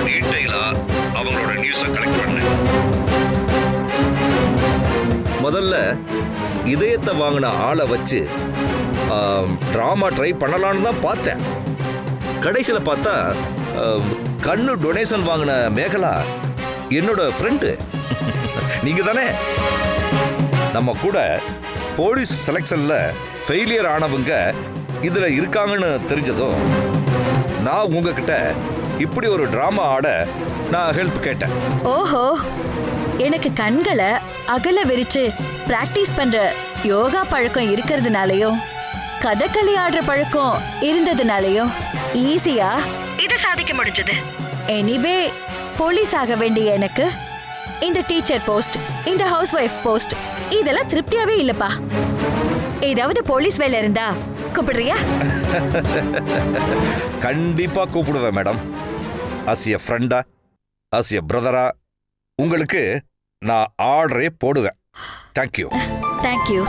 டீடைலா அவங்களோட நியூஸை கலெக்ட் பண்ண. முதல்ல இதயத்தை வாங்கின ஆளை வச்சு ட்ராமா ட்ரை பண்ணலான்னு தான் பார்த்தேன். கடைசியில் பார்த்தா கண்ணு டொனேஷன் வாங்கின மேகலா என்னோட ஃப்ரெண்டு. நீங்க தானே? நம்ம கூட போலீஸ் செலெக்ஷன்ல ஃபெயிலியர் ஆனவங்க இதுல இருக்காங்கன்னு தெரிஞ்சதும் நான் உங்ககிட்ட இப்படி ஒரு டிராமா ஆட நான் ஹெல்ப் கேட்டேன். ஓஹோ, எனக்கு கண்களை அகல விரிச்சு பிராக்டிஸ் பண்ற யோகா பழக்கம் இருக்கிறதுனாலயும் கதகளி ஆடுற பழக்கம் இருந்ததுனாலயும் ஈஸியா இதை சாதிக்க முடிஞ்சது. எனிவே, போலீஸ் ஆக வேண்டிய எனக்கு இந்த டீச்சர் போஸ்ட், இந்த ஹவுஸ் ஒய்ஃப் போஸ்ட் இதெல்லாம் திருப்தியாவே இல்லப்பா. ஏதாவது போலீஸ் வேலை இருந்தா கூப்பிடுறியா? கண்டிப்பா கூப்பிடுவேன் மேடம். அஸ் எ ஃப்ரெண்டா, அஸ் எ பிரதரா உங்களுக்கு நான் ஆர்டரே போடுவேன். Thank you. Thank you.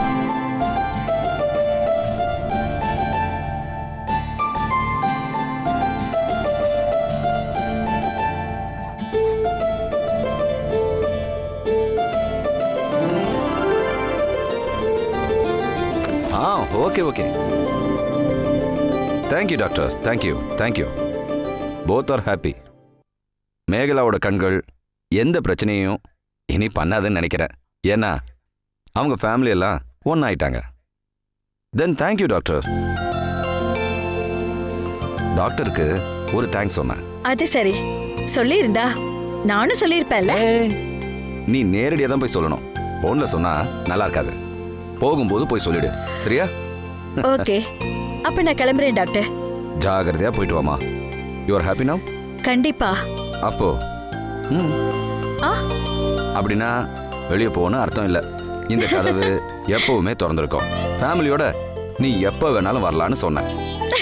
Okay okay. Thank you doctor. Thank you thank you. Both are happy. மேகலாவோட கண்கள் எந்த பிரச்சனையும் இனி பண்ணாதுன்னு நினைக்கிறேன். ஏன்னா அவங்க ஃபேமிலி எல்லாம் ஒன்னாயிட்டாங்க. தென் தேங்க்யூ டாக்டர். டாக்டருக்கு ஒரு தேங்க்ஸ் சொன்னேன். அது சரி, சொல்லியிருந்தா நானும் சொல்லியிருப்பேன்ல. நீ நேரடியாக தான் போய் சொல்லணும். போன்ல சொன்னா நல்லா இருக்காது. போகும்போது போய் சொல்லிடு, சரியா? ஓகே, அப்ப நான் கிளம்புறேன் டாக்டர். ஜாகிரதையா போயிட்டு வாமா. You are happy now? கண்டிப்பா. அப்போ அப்படின்னா வெளியே போகணும்னு அர்த்தம் இல்லை. இந்த கதவு எப்பவுமே திறந்திருக்கும். ஃபேமிலியோட நீ எப்போ வேணாலும் வரலான்னு சொன்னேன்.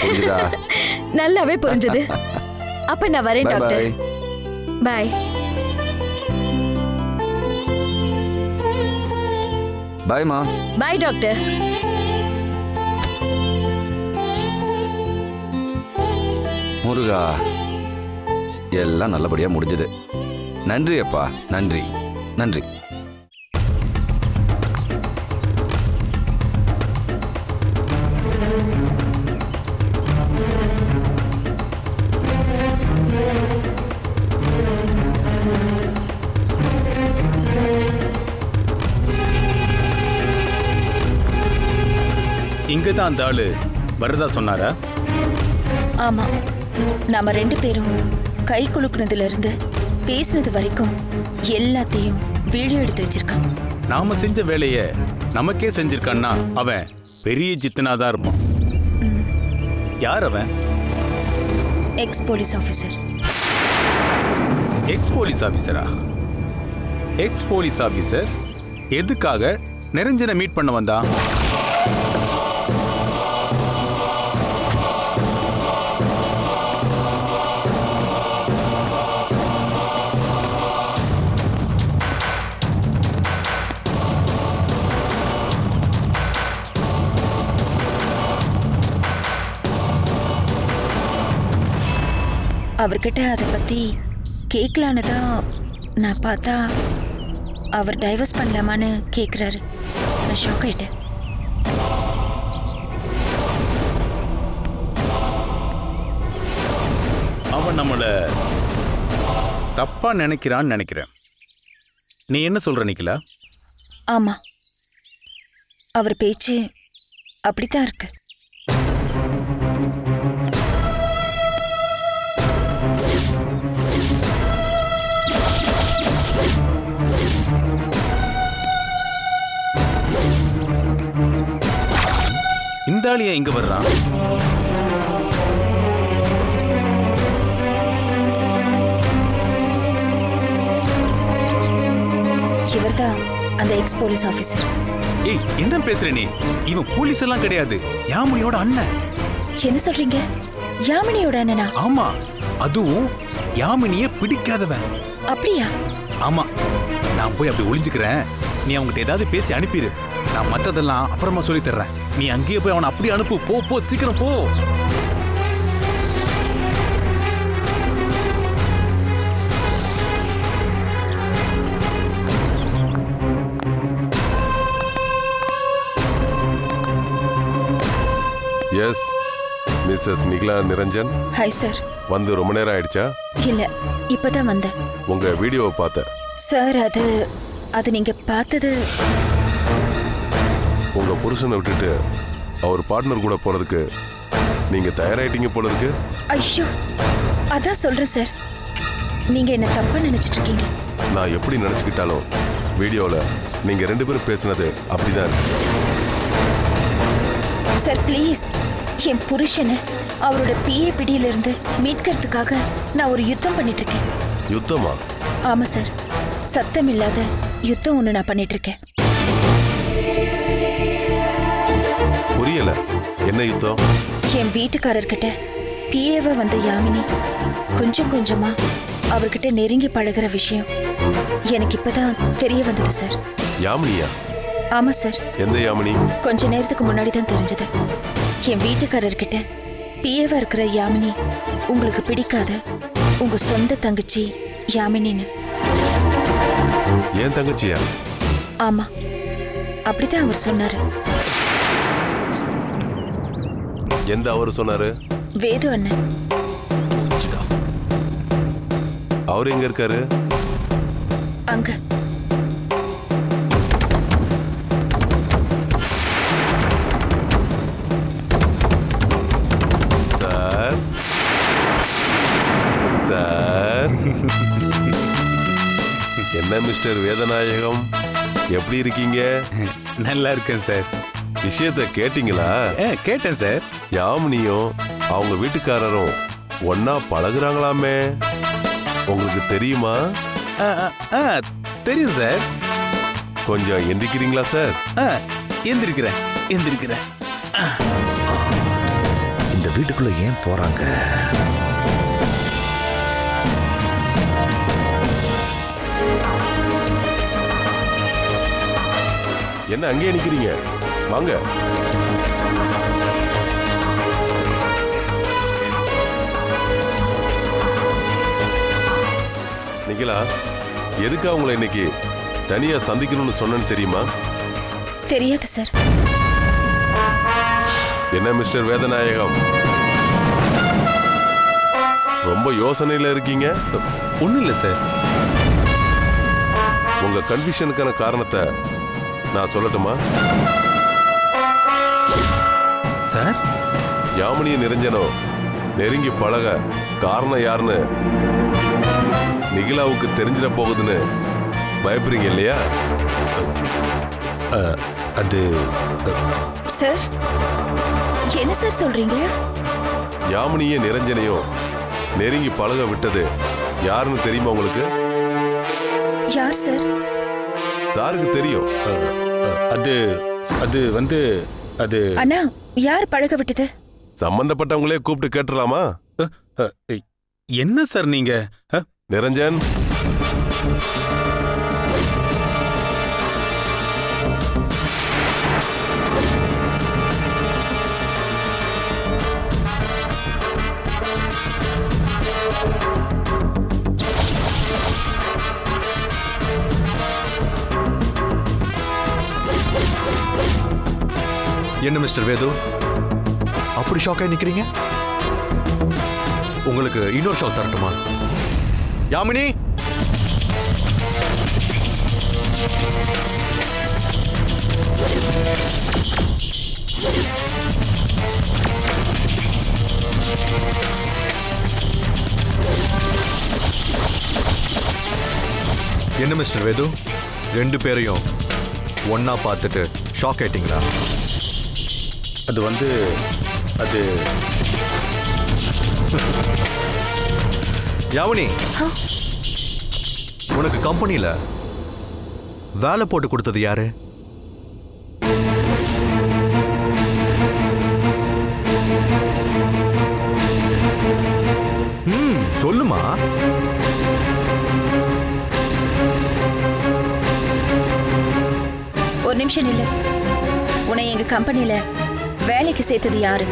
புரிஞ்சுதா? நல்லாவே புரிஞ்சுது. அப்ப நான் வரேன் Bye டாக்டர். bye. பாய். பாய்மா. பாய் டாக்டர். முருகா, எல்லாம் நல்லபடியா முடிஞ்சது. நன்றி அப்பா, நன்றி நன்றி. இங்கதான் அந்த ஆளு வரதா சொன்னாரா? ஆமா, நாம 2 பேரும் கை குலுக்குனதுல இருந்து பேசினது வரைக்கும் எல்லாத்தையும் வீடியோ எடுத்து வச்சிருக்கான். நாம செஞ்ச வேலைய நமக்கே செஞ்சிருக்கான்னா அவன் பெரிய ஜித்தனாதான் இருப்பான். யார் அவன்? Ex police officer. Ex police ஆபீசரா? எக்ஸ் போலீஸ் ஆபீசர் எதுக்காக நிரஞ்சனை மீட் பண்ண வந்தான்? அவர்கிட்ட அதை பத்தி கேட்கலான்னு தான் நான் பார்த்தா அவர் டைவர்ஸ் பண்ணலாமான்னு கேட்குறாரு. நான் ஷாக் ஆயிட்டேன். அவன் நம்மள தப்பா நினைக்கிறான்னு நினைக்கிறேன். நீ என்ன சொல்ற நிக்கிலா? ஆமா, அவர் பேச்சு அப்படித்தான் இருக்கு. இந்த ஆளு ஏன் இங்க வர்றான்? இவர்தான் அந்த எக்ஸ் போலீஸ் ஆபீசர். ஏய், என்ன பேசுற நீ? இவன் போலீஸ் எல்லாம் கிடையாது, யாமினியோட அண்ணன். என்ன சொல்றீங்க? யாமினியோட அண்ணனா? ஆமா, அதுவும் யாமினிய பிடிக்காதவன். அப்படியா? ஆமா, நான் போய் அப்படி ஒளிஞ்சுக்கிறேன். நீ அவங்ககிட்ட ஏதாவது பேசி அனுப்பிடு. நான் மத்ததெல்லாம் அப்புறமா சொல்லி தர்றேன். நீ அங்கேயே போய் அவனை அப்படி அனுப்பு. போ போ, சீக்கிரம் போ. Yes Mrs Nikhila Niranjan. Hi sir. வந்து ரொம்ப நேரம் ஆயிடுச்சா? இல்ல, இப்பதான் வந்தேன். உங்க வீடியோவை பார்த்தேன். சார், அது நீங்க பார்த்தது. உங்க புருஷனை விட்டுட்டு அவர் பார்ட்னர் கூட போறதுக்கு நீங்க தயாராயிட்டீங்க போல இருக்கு. ஐயோ, அதான் சொல்றேன் சார். நீங்க என்ன தப்பா நினைச்சிட்டு இருக்கீங்க. நான் எப்படி நினைச்சுக்கிட்டாலும் வீடியோல நீங்க 2 பேரும் பேசுனது அப்படிதான் இருக்கு. சார் ப்ளீஸ், என் புருஷனை அவரோட பிஏ பிடியிலிருந்து மீட்கிறதுக்காக நான் ஒரு யுத்தம் பண்ணிட்டு இருக்கேன். யுத்தமா? ஆமா சார், சத்தம் இல்லாத யுத்தம் ஒண்ணு நான் பண்ணிட்டு இருக்கேன். புரியல, என்ன யுத்தம்? என் வீட்டுக்காரர்கிட்ட பிஏவ வந்த யாமினி கொஞ்சம் கொஞ்சமா அவர்கிட்ட நெருங்கி பழகுற விஷயம் எனக்கு இப்பதான் தெரிய வந்தது சார். யாமினியா? ஆமா சார். எந்த யாமினி? கொஞ்ச நேரத்துக்கு முன்னாடி தான் தெரிஞ்சது. என் வீட்டுக்காரர்கிட்ட பிஏவா இருக்கிற யாமினி உங்களுக்கு பிடிக்காத உங்க சொந்த தங்கச்சி யாமினின்னு. ஏன் தங்கச்சியா? ஆமா, அப்படிதான் அவர் சொன்னாரு. எந்த அவரு சொன்னாரு? வேது அண்ணன். அவர் எங்க இருக்காரு? அங்க. சார் சார் என்ன மிஸ்டர் வேதநாயகம், எப்படி இருக்கீங்க? நல்லா இருக்கேன் சார். விஷயத்தை கேட்டீங்களா? கேட்டேன் சார். யாமினியும் அவங்க வீட்டுக்காரரும் ஒன்னா பழகுறாங்களாமே, உங்களுக்கு தெரியுமா? தெரியும் சார். கொஞ்சம் எந்திக்கிறீங்களா சார்? எந்திரிக்கிறேன் எந்திரிக்கிறேன். இந்த வீட்டுக்குள்ள ஏன் போறாங்க? என்ன அங்கேயே நிக்கிறீங்க? வாங்க. நிகிலா, எதுக்கு அவங்கள இன்னைக்கு தனியா சந்திக்கணும்னு சொன்னேன்னு தெரியுமா? தெரியாது சார். என்ன மிஸ்டர் வேதநாயகம், ரொம்ப யோசனையில இருக்கீங்க? ஒண்ணும் இல்லை சார். உங்க கன்ஃபியூஷனுக்கான காரணத்தை நான் சொல்லட்டுமா? சார், யாமினியும் நிரஞ்சனும் நெருங்கி பழக காரணம் யாருன்னு நிகிலாவுக்கு தெரிஞ்சிட போகுதுன்னு பயப்படுறீங்க இல்லையா? அது சார், என்ன சார் சொல்றீங்க? யாமினியும் நிரஞ்சனையும் நெருங்கி பழக விட்டது யாருன்னு தெரியுமா உங்களுக்கு? யார் சார்? சாருக்கு தெரியும். அது அது வந்து அது அண்ணா, யார் பழக விட்டது? சம்பந்தப்பட்டவங்களே கூப்பிட்டு கேட்டுலாமா? என்ன சார் நீங்க? நிரஞ்சன், என்ன மிஸ்டர் வேது, அப்படி ஷாக்காய் நிக்கிறீங்க? உங்களுக்கு இன்னொரு ஷாக் தரட்டுமா? யாமினி, என்ன மிஸ்டர் வேது, 2 பேரையும் ஒன்னா பார்த்துட்டு ஷாக் ஆயிட்டீங்களா? அது வந்து அது யாமினி, உனக்கு கம்பெனியில வேலை போட்டு கொடுத்தது யாரு? சொல்லுமா. ஒரு நிமிஷம் இல்ல. உன்னை எங்க கம்பெனில வேலைக்கு சேர்த்தது யாரு?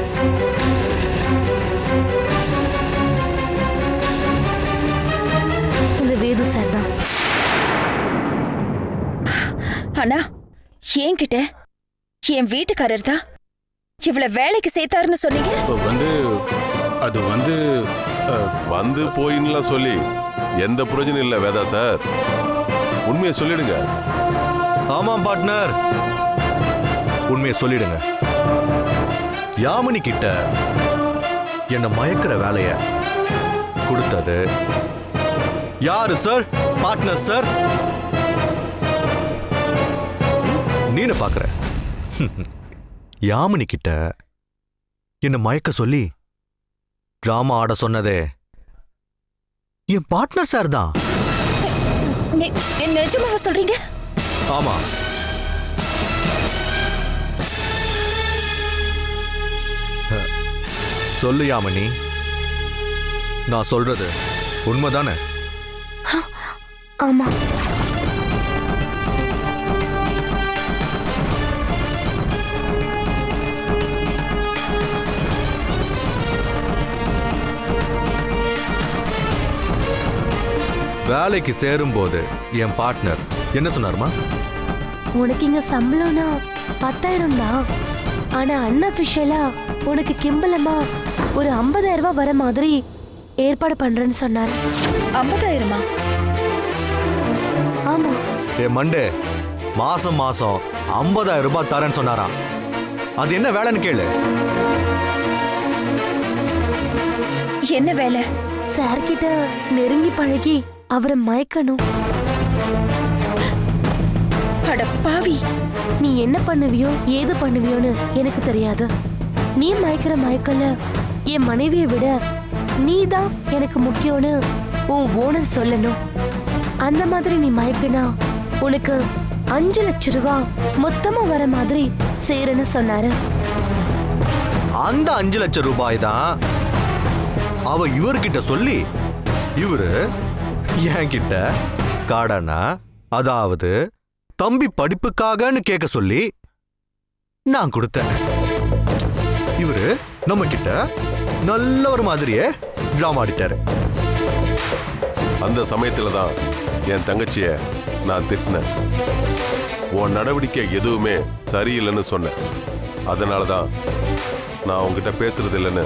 இந்த வேது சார் தான். அண்ணா, என்கிட்ட என் வீட்டுக்காரர் தான் இவள வேலைக்கு சேர்த்தாருன்னு சொன்னீங்க? அது வந்து போயின்னுலாம் சொல்லி எந்த பிரயோஜனம் இல்லை வேதா சார். உண்மையை சொல்லிடுங்க. ஆமாம் பார்ட்னர், உண்மையை சொல்லிடுங்க. யாமினி கிட்ட என்ன மயக்கிற வேலைய கொடுத்தது யாரு சார்? Partner sir. நீனு பாக்குற யாமினி கிட்ட என்ன மயக்க சொல்லி டிராமா ஆட சொன்னதே என் பார்ட்னர் சார் தான். நிஜமாவா சொல்றீங்க? ஆமா. சொல்லு யாமினி, நான் சொல்றது உண்மைதானே? ஆமா. வேலைக்கு சேரும்போது என் பார்ட்னர் என்ன சொன்னாருமா? உனக்கு இங்க சம்பளம்னா 10,000 தான். ஆனா அன்அபிஷியலா உனக்கு கிம்பலமா ஒரு 50,000 ரூபாய் வர மாதிரி ஏற்பாடு பண்றேன்னு சொன்னாரு. 50,000? ஆமா. மண்டே, மாசம் மாசம் 50,000 ரூபாய் தரேன்னு சொன்னாராம். அது என்ன வேலைன்னு கேளு. என்ன வேலை? சார் கிட்ட நெருங்கி பழகி அவரை மயக்கணும். அட பாவி, நீ என்ன பண்ணுவியோ ஏது பண்ணுவியோன்னு எனக்கு தெரியாது. நீ மயக்கிற மயக்கல என் மனைவியை விட நீ தான் எனக்கு முக்கியம்னு உன் ஓனர் சொல்லணும். அந்த மாதிரி நீ மயக்கினா உனக்கு 5 லட்சம் ரூபாய் மொத்தமா வர மாதிரி செய்யறேன்னு சொன்னாரு. அந்த 5 லட்சம் ரூபாய் தான் அவ இவர்கிட்ட சொல்லி இவரு என்கிட்ட கடனா, அதாவது தம்பி படிப்புக்காகன்னு கேட்க சொல்லி நான் கொடுத்தேன். இவரு நம்ம கிட்ட நல்ல ஒரு மாதிரியே டிராமா ஆடிட்டாரு. அந்த சமயத்துல தான் என் தங்கச்சிய நான் திட்டினேன். உன் நடவடிக்கை எதுவுமே சரியில்லைன்னு சொன்னேன். அதனால தான் நான் உங்ககிட்ட பேசுறது இல்லைன்னு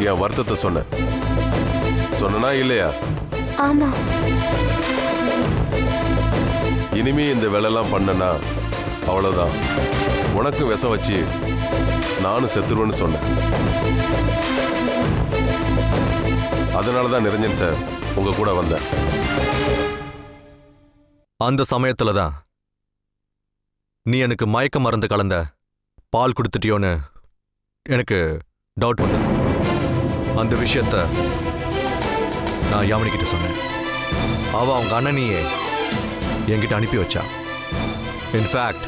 என் வருத்தத்தை சொன்னேன். சொன்னா இல்லையா? ஆமா. இனிமே இந்த வேலைலாம் பண்ணனா அவ்வளவுதான், உனக்கு விஷம் வச்சு நானும் செத்துருவேன்னு சொன்னேன். அதனாலதான் நிரஞ்சன் சார் உங்க கூட வந்தேன். அந்த சமயத்துல தான் நீ எனக்கு மயக்க மருந்து கலந்த பால் கொடுத்துட்டியோன்னு எனக்கு டவுட் வந்தது. அந்த விஷயத்த நான் யாமினி கிட்ட சொன்னேன். அவ அவங்க அண்ணனையே என்கிட்ட அனுப்பி வச்சா. இன்ஃபேக்ட்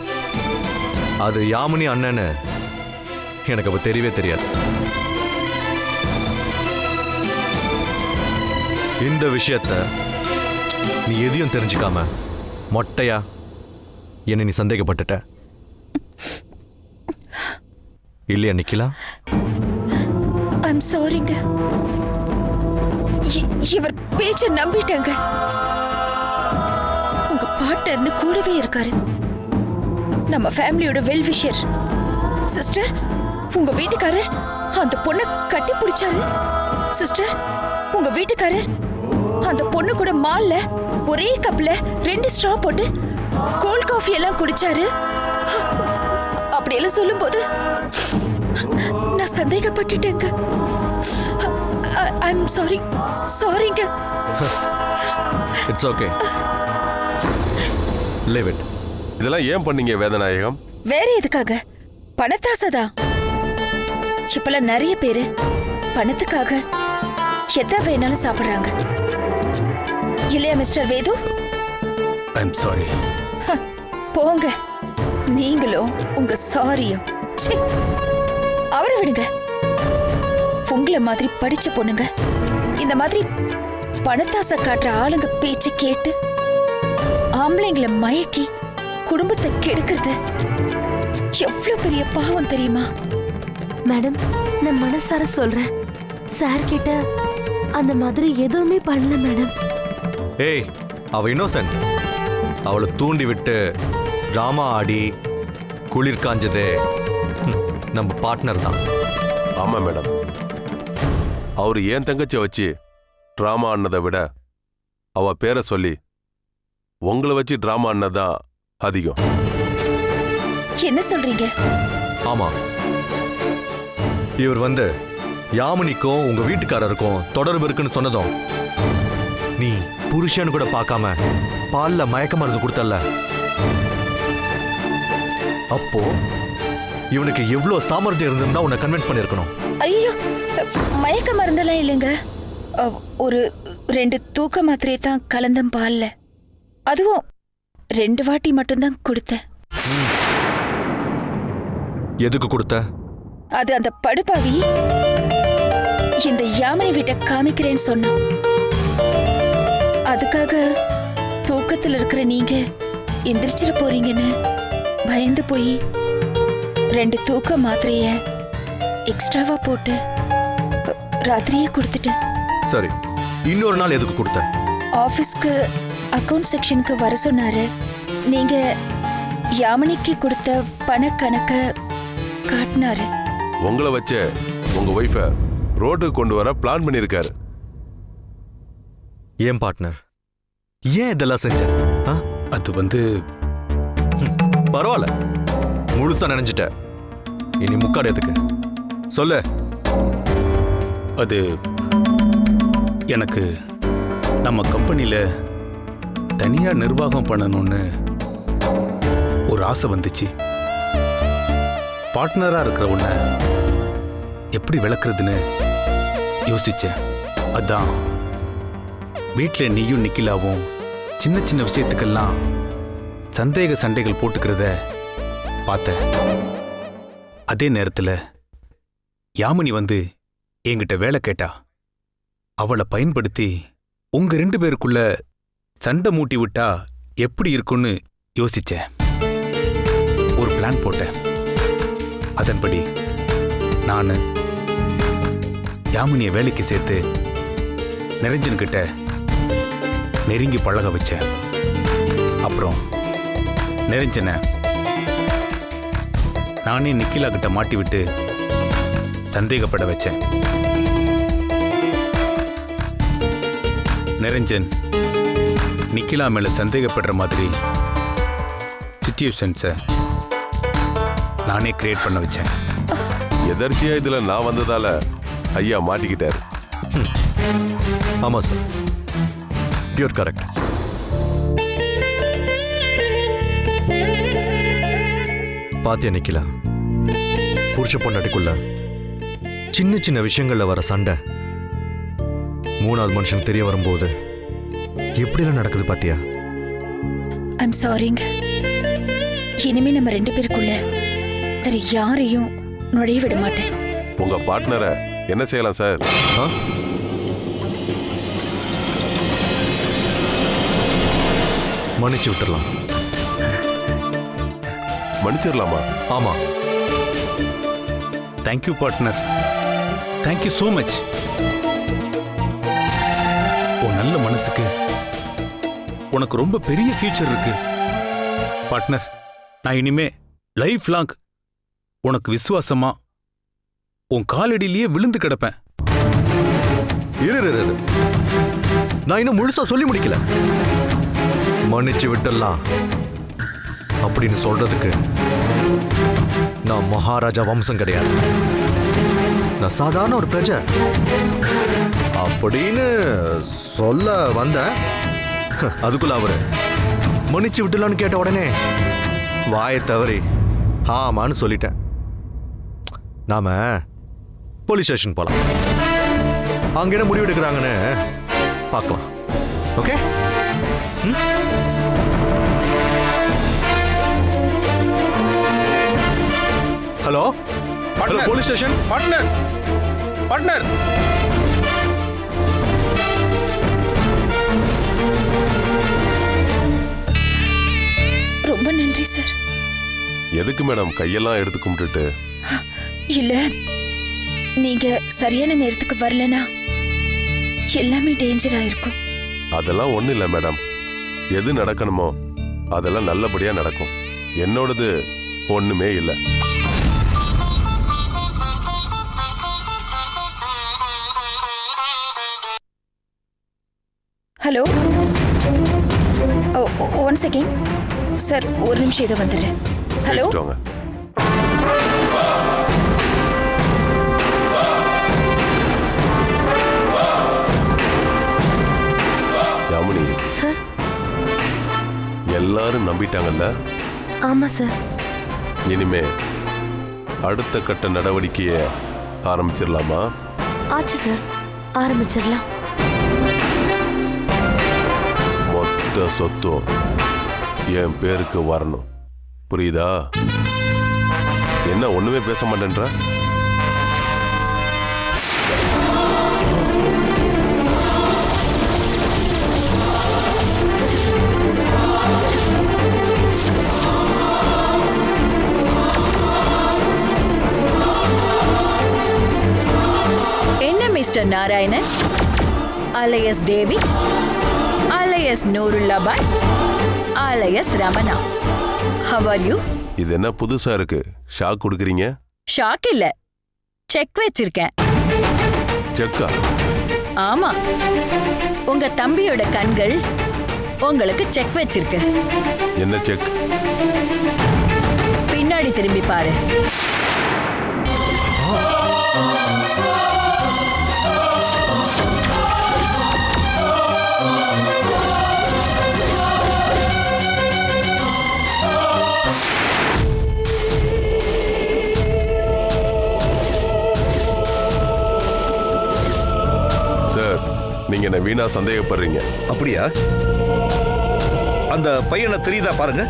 அது யாமினி அண்ணன்னு எனக்கு அப்ப தெரியவே தெரியாது. இந்த விஷயத்த நீ எதையும் தெரிஞ்சுக்காம மொட்டையா என்ன நீ சந்தேகப்பட்டுட்ட இல்லையா நிக்கிலா? ஐம் சாரிங்க. இவர் பேச்ச நம்பிட்டேங்க. உங்க பார்ட்னர்னு கூடவே இருக்காரு. நம்ம ஃபேமிலியோட வெல் விஷர். சிஸ்டர், உங்க வீட்டுக்காரர் அந்த பொண்ணை கட்டி பிடிச்சாரு. சிஸ்டர், உங்க வீட்டுக்காரர் அந்த பொண்ணு கூட மால்ல ஒரே கப்ல 2 ஸ்ட்ரா போட்டு கோல்ட் காஃபி எல்லாம் குடிச்சாரு. அப்படியெல்லாம் சொல்லும்போது நான் சந்தேகப்பட்டுட்டேங்க. I'm sorry. சாரிங்க. It's okay. Leave it. இதெல்லாம் ஏன் பண்ணீங்க வேதநாயகம்? வேற எதுக்காக? பணத்தாசைதான். இப்பெல்லாம் நிறைய பேரு பணத்துக்காக எதை வேணாலும் சாப்பிடுறாங்க. இல்லையா மிஸ்டர் வேது? I'm sorry. போங்க, நீங்களும் உங்க சாரியும். அவரை விடுங்க. உங்களை மாதிரி படிச்ச பொண்ணுங்க இந்த மாதிரி பணத்தாசை காட்டுற ஆளுங்க பேச்ச கேட்டு ஆம்பளைங்களை மயக்கி குடும்பத்தை கெடுக்கிறது எவ்வளவு பெரிய பாவம் தெரியுமா? மேடம், நான் மனசார சொல்றேன், சார் கிட்ட அந்த மாதிரி எதுவுமே பண்ணல மேடம். ஏய், அவ இன்னோசென்ட். அவளை தூண்டி விட்டு டிராமா ஆடி குளிர் காஞ்சதே நம்ம பார்ட்னர் தான். ஆமா மேடம், அவர் என் தங்கச்சியை வச்சு ட்ராமா ஆனதை விட அவ பேரை சொல்லி உங்களை வச்சு ட்ராமா ஆனதான் அதிகம். என்ன சொல்றீங்க? ஆமா, இவர் வந்து யாமினிக்கும் உங்க வீட்டுக்காரருக்கும் தொடர்பு இருக்குன்னு சொன்னதும் நீ புருஷன் கூட பார்க்காம பால்ல மயக்க மருந்து கொடுத்தல்ல, அப்போ இவனுக்கு எவ்வளவு சாமர்த்தியம் இருந்திருந்தா உன்னை கன்வின்ஸ் பண்ணிருக்கணும். ஐயோ, மயக்க மருந்தெல்லாம் இல்லைங்க. ஒரு 2 தூக்க மாத்திரையை தான் கலந்தம் பால்ல. அதுவும் 2 வாட்டி மட்டும்தான் கொடுத்தேன். எதுக்கு கொடுத்த? அது அந்த படுபாவி இந்த யாமினி வீட்டை காமிக்கிறேன்னு சொன்னான். அதுக்காக தூக்கத்தில் இருக்கிற நீங்க எந்திரிச்சிட போறீங்கன்னு பயந்து போய் 2 தூக்க மாத்திரைய எக்ஸ்ட்ராவா போட்டு ராத்திரியே கொடுத்துட்டேன். சரி, இன்னொரு நாள் எதுக்கு கொடுத்த? ஆபீஸ்க்கு அக்கவுண்ட் செக்ஷனுக்கு வர சொன்னாரு. நீங்க யாமினிக்கு கொடுத்த பண கணக்க காட்டினாரு. உங்களை வச்சு உங்க ஒய்ஃபை ரோட்டுக்கு கொண்டு வர பிளான் பண்ணியிருக்காரு. ஏன் பார்ட்னர், ஏன் இதெல்லாம் செஞ்ச? அது வந்து பரவாயில்ல, முழுசா நினைஞ்சிட்ட. இனி முக்காடு எதுக்கு சொல்லு. அது எனக்கு நம்ம கம்பெனியில தனியா நிர்வாகம் பண்ணணும்னு ஒரு ஆசை வந்துச்சு. பார்ட்னரா இருக்கிற உன்னை எப்படி விளக்குறதுன்னு யோசிச்சேன். அதான் வீட்டில் நீயும் நிக்கிலாவும் சின்ன சின்ன விஷயத்துக்கெல்லாம் சண்டைகள் போட்டுக்கிறத பார்த்தேன். அதே நேரத்தில் யாமினி வந்து என்கிட்ட வேலை கேட்டா. அவளை பயன்படுத்தி உங்க 2 பேருக்குள்ள சண்டை மூட்டி விட்டா எப்படி இருக்குன்னு யோசிச்சேன். ஒரு பிளான் போட்டேன். அதன்படி நான் யாமினியை வேலைக்கு சேர்த்து நிரஞ்சன் கிட்ட நெருங்கி பழக வச்சேன். அப்புறம் நிரஞ்சனை நானே நிக்கிலா கிட்ட மாட்டி விட்டு சந்தேகப்பட வச்சேன். நிரஞ்சன் நிக்கிலா மேல சந்தேகப்படுற மாதிரி சிச்சுவேஷன்ஸை நானே கிரியேட் பண்ண வச்சேன். எதர்ச்சியா இதுல நான் வந்ததால ஐயா மாட்டிக்கிட்டாரு. ஆமா சார், யூர் கரெக்ட். பாத்தியா நிக்கிலா, புருஷ பொண்டாட்டிக்குள்ள சின்ன சின்ன விஷயங்கள்ல வர சண்டை 3வது மனுஷன் தெரிய வரும்போது எப்படிலாம் நடக்குது பாத்தியா? ஐம் சாரிங்க. இனிமே நம்ம 2 பேருக்குள்ள வேற யாரையும் நுழைய விட மாட்டேன். உங்க பார்ட்னரை என்ன செய்யலாம் சார்? மன்னிச்சு விட்டுறலாம். மன்னிச்சிடலாமா? ஆமா. Thank you partner, thank you so much. உன் நல்ல மனசுக்கு உனக்கு ரொம்ப பெரிய ஃபியூச்சர் இருக்கு பார்ட்னர். நான் இனிமே லைஃப் லாங் உனக்கு விசுவாசமா உன் காலடியிலேயே விழுந்து கிடப்பேன். இரு, நான் இன்னும் முழுசா சொல்லி முடிக்கல. மன்னிச்சு விட்டுடலாம் அப்படின்னு சொல்றதுக்கு நான் மகாராஜா வம்சம் கிடையாது. நான் சாதாரண ஒரு பிரஜை அப்படின்னு சொல்ல வந்த. அதுக்குள்ள அவரு மன்னிச்சு விட்டுலான்னு கேட்ட உடனே வாயை தவறி ஆமான்னு சொல்லிட்டேன். நாம போலீஸ் ஸ்டேஷன் போலாம். அங்க என்ன முடிவு எடுக்கிறாங்கன்னு பார்க்கலாம். Okay? Hello, police station. Partner, partner. ரொம்ப நன்றி சார். எதுக்கு மேடம் கையெல்லாம் எடுத்து கும்பிட்டுட்டு? இல்ல, நீங்க சரியான நேரத்துக்கு வரலனா எல்லாமே டேஞ்சர் ஆயிருக்கும். அதெல்லாம் ஒண்ணும் இல்லை மேடம். எது நடக்கணுமோ அதெல்லாம் நல்லபடியா நடக்கும். என்னோடது ஒண்ணுமே இல்லை. ஹலோ. ஓ, ஒன் செகண்ட் சார், ஒரு நிமிஷம் இதை வந்துடுறேன். ஹலோ. பேசிட்டு வாங்க. யாமினி, சார். எல்லாரும் நம்பிட்டாங்கல்ல? ஆமா சார். இனிமே அடுத்த கட்ட நடவடிக்கையை ஆரம்பிச்சிடலாமா? ஆச்சு சார், ஆரம்பிச்சிடலாம். மொத்த சொத்தும் என் பேருக்கு வரணும், புரியுதா? என்ன ஒண்ணுமே பேச மாட்டேன்ற? என்ன mister Narayanan alias David alias Noorullah bye alias Ramana, how are you? இது என்ன புதுசா இருக்கு? ஷாக் கொடுக்குறீங்க? ஷாக் இல்ல, செக் வச்சிருக்கேன். செக்கா? ஆமா, உங்க தம்பியோட கண்கள் உங்களுக்கு செக் வச்சிருக்கு. என்ன செக்? பின்னாடி திரும்பி பாரு. நீங்க என்ன வீணா சந்தேகப்படுறீங்க? அப்படியா? அந்த பையனை தெரியுதா பாருங்க.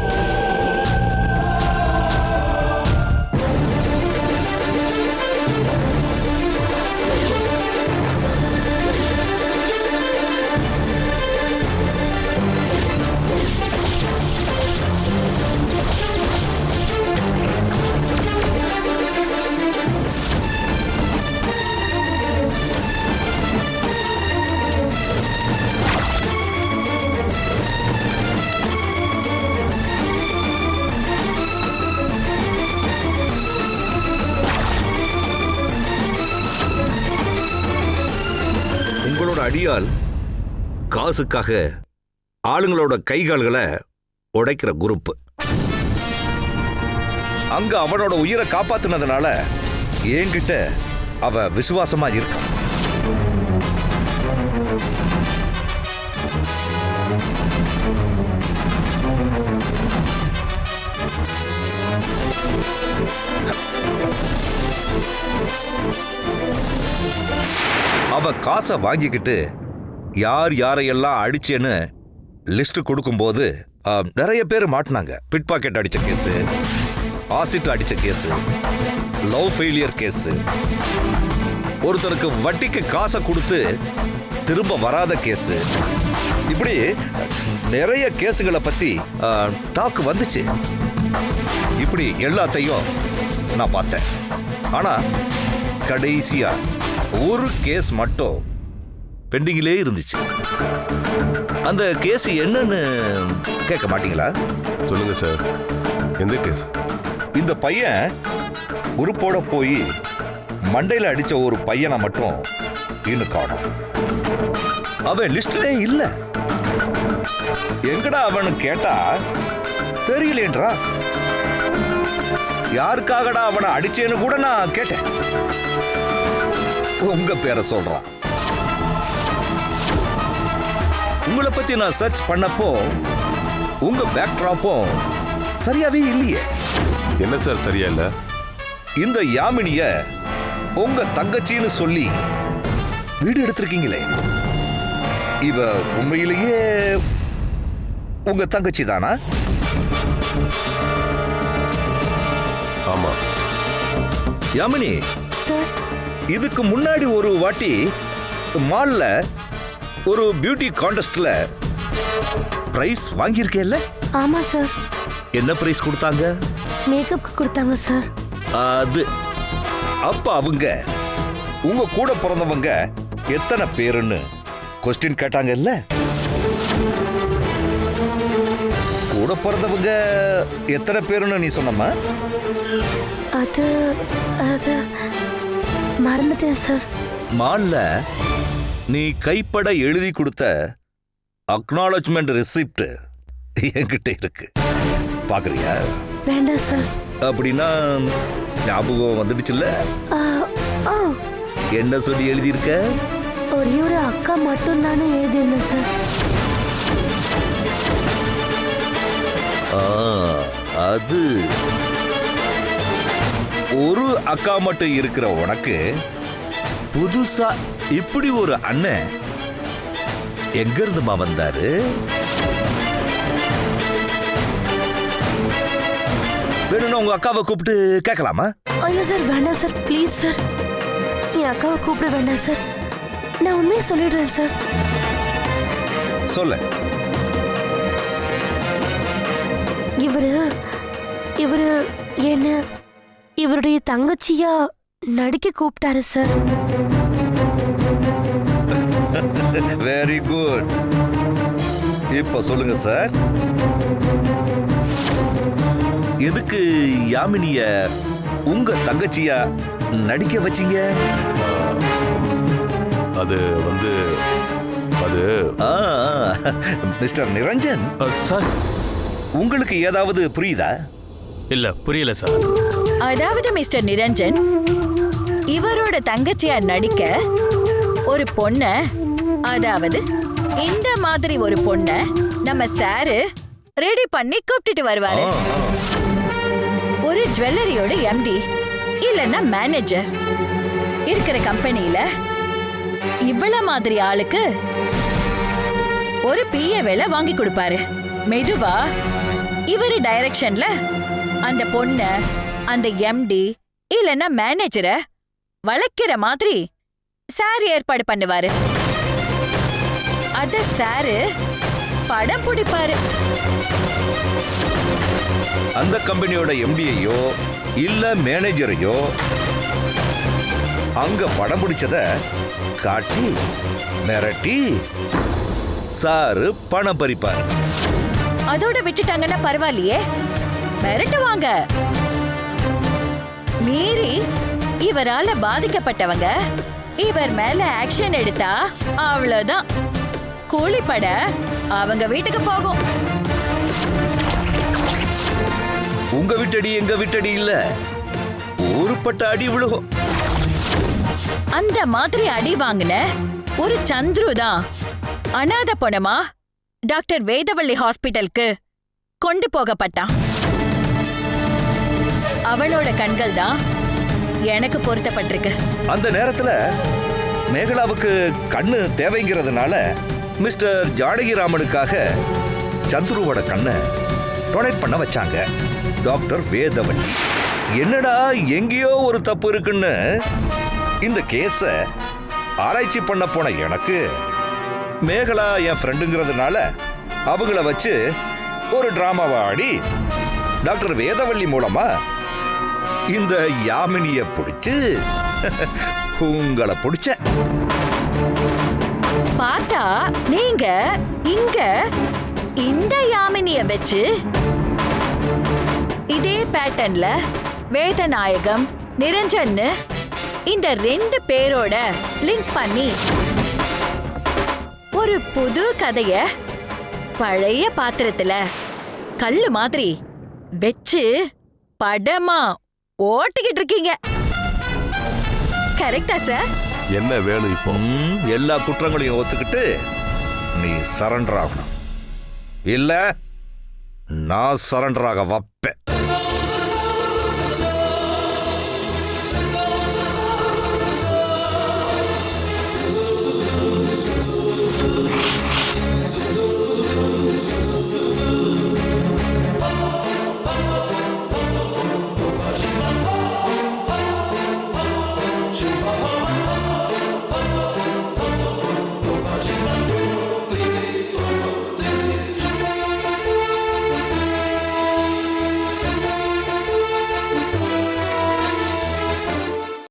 உங்களோட அடியால் காசுக்காக ஆளுங்களோட கைகால்களை உடைக்கிற குரூப். அங்க அவனோட உயிரை காப்பாத்தினதுனால என்கிட்ட அவ விசுவாசமா இருக்கான். அவ காசை வாங்கிக்கிட்டு யார் யாரையெல்லாம் அடிச்சேன்னு லிஸ்ட் கொடுக்கும்போது நிறைய பேர் மாட்டினாங்க. பிட் பாக்கெட் அடிச்ச கேஸு, ஆசிட் அடிச்ச கேஸு, லவ் ஃபெயிலியர் கேஸு, ஒருத்தருக்கு வட்டிக்கு காசை கொடுத்து திரும்ப வராத கேஸு, இப்படி நிறைய கேஸுகளை பத்தி டாக் வந்துச்சு. இப்படி எல்லாத்தையும் நான் பார்த்தேன். ஆனா கடைசியா ஒரு கேஸ் மட்டும் பெண்டிங்கிலே இருந்துச்சு. அந்த கேஸ் என்னன்னு கேட்க மாட்டீங்களா? சொல்லுங்க சார், எந்த கேஸ்? இந்த பையன் குரூப்போட போய் மண்டையில அடிச்ச ஒரு பையனை மட்டும் இன்னும் காணோம். அவன் லிஸ்ட்லே இல்ல. எங்கடா அவனு கேட்டா தெரியலேன்றா. யாருக்காகடா அவனை அடிச்சேன்னு கூட நான் கேட்டேன். உங்க பேரை சொல்றான். உங்களை பத்தி நான் சர்ச் பண்ணப்போ உங்க பேக்ட்ராப்பும் சரியாவே இல்லையே. என்ன சார் சரியா இல்ல? இந்த யாமினிய உங்க தங்கச்சின்னு சொல்லி வீடு எடுத்திருக்கீங்களே, இவ உண்மையிலேயே உங்க தங்கச்சி தானா? ஆமா. யாமினி, சார். இதுக்கு முன்னாடி ஒரு வாட்டி மால்ல ஒரு பியூட்டி கான்டெஸ்ட்ல பிரைஸ் வாங்கியிருக்கேல்ல? ஆமா சார். என்ன பிரைஸ் கொடுத்தாங்க? மேக்கப்க்கு கொடுத்தாங்க சார். அது அப்ப அவங்க உங்க கூட பிறந்தவங்க எத்தனை பேருன்னு கொஸ்டின் கேட்டாங்கல்ல? கூட பிறந்தவங்க எத்தனை பேருன்னு நீ சொன்னமா? அது அது மறந்துட்டேன் சார். மால்ல நீ கைப்பட எழுதி கொடுத்த அக்னாலஜ்மெண்ட் ரெசிப்ட் என்கிட்ட இருக்கு, பாக்குறியா? வேண்டாம் சார். அப்படின்னா ஞாபகம் வந்துடுச்சுல்ல? ஆ, என்ன சொல்லி எழுதியிருக்க? ஒரே ஒரு அக்கா மட்டும் தானே எழுதியிருந்தேன் சார். அது ஒரு அக்கா மட்டும் இருக்கிற உனக்கு புதுசா இப்படி ஒரு அண்ணன் எங்க இருந்துமா வந்தாரு? வேணும்னா உங்க அக்காவை கூப்பிட்டு கேட்கலாமா? ஐயோ சார், வேண்டாம் சார், ப்ளீஸ் சார். என் அக்காவை கூப்பிட வேண்டாம் சார். நான் உண்மையை சொல்லிடுறேன் சார். சொல்ல. இவரு என்ன இவருடைய தங்கச்சியா நடிக்க கூப்பிட்டாரு சார். Very good. இப்ப சொல்லுங்க சார், எதுக்கு யாமினிய உங்க தங்கச்சியா நடிக்க வச்சீங்க? அது மிஸ்டர் நிரஞ்சன் சார். உங்களுக்கு ஏதாவது புரியுதா? இல்ல, புரியல சார். அதாவது மிஸ்டர் நிரஞ்சன், இவரோட தங்கச்சியா நடிக்க ஒரு பொண்ண, அதாவது இந்த மாதிரி ஒரு பொண்ண நம்ம சாரு ரெடி பண்ணி கூப்பிட்டுட்டு வருவாரு. ஒரு ஜுவல்லரியோட எம்டி இல்லன்னா மேனேஜர் இருக்கிற கம்பெனியில இவ்வளவு மாதிரி ஆளுக்கு ஒரு பிஏ வேலை வாங்கி கொடுப்பாரு. மெதுவா இவரு டைரக்ஷன்ல அந்த பொண்ண, அந்த எம்டி இல்லன்னா மேனேஜரை வளர்க்கிற மாதிரி சார் ஏற்பாடு பண்ணுவாரு. அத சாரு படம் பிடிப்பாரு. அந்த கம்பெனியோட எம்டியையோ இல்ல மேனேஜரையோ அங்க படம் பிடிச்சத காட்டி மிரட்டி சாரு பணம் பறிப்பாரு. அதோட விட்டுட்டாங்கன்னா பரவாயில்லையே, மிரட்டுவாங்க. மீறி இவரால பாதிக்கப்பட்டவங்க இவர் மேல ஆக்ஷன் எடுத்தா அவ்வளவுதான், கூலிப்பட அவங்க வீட்டுக்கு போகும். உங்க வீட்டடி எங்க வீட்டடி இல்ல, ஊருப்பட்ட அடி விழுகும். அந்த மாதிரி அடி வாங்கின ஒரு சந்துரு தான் அனாதை பொணமா டாக்டர் வேதவள்ளி ஹாஸ்பிட்டலுக்கு கொண்டு போகப்பட்டான். அவளோட கண்கள் தான் எனக்கு பொருத்தப்பட்டிருக்கு. அந்த நேரத்துல மேகலாவுக்கு கண்ணு தேவைங்கிறதுனால மிஸ்டர் ஜானகிராமனுக்காக சந்துருவோட கண்ணை டொனேட் பண்ண வச்சாங்க டாக்டர் வேதவள்ளி. என்னடா எங்கேயோ ஒரு தப்பு இருக்குன்னு இந்த கேஸ ஆராய்ச்சி பண்ண போன எனக்கு மேகலா என் ஃப்ரெண்டுங்கிறதுனால அவங்கள வச்சு ஒரு டிராமாவை ஆடி டாக்டர் வேதவள்ளி மூலமா இந்த யாமினிய பிடிச்சு உங்களை பிடிச்ச. பார்த்தா நீங்க இங்க இந்த யாமினிய வச்சு இதே பேட்டர்ன்ல வேதநாயகம், நிரஞ்சன் இந்த 2 பேரோட லிங்க் பண்ணி ஒரு புது கதைய பழைய பாத்திரத்துல கல்லு மாதிரி வெச்சு படமா ஓட்டிக்கிட்டு இருக்கீங்க. கரெக்டா சார்? என்ன வேணும் இப்போ? எல்லா குற்றங்களையும் ஒத்துக்கிட்டு நீ சரண்டர் ஆகணும், இல்ல நான் சரண்டர் ஆக வைப்பேன்.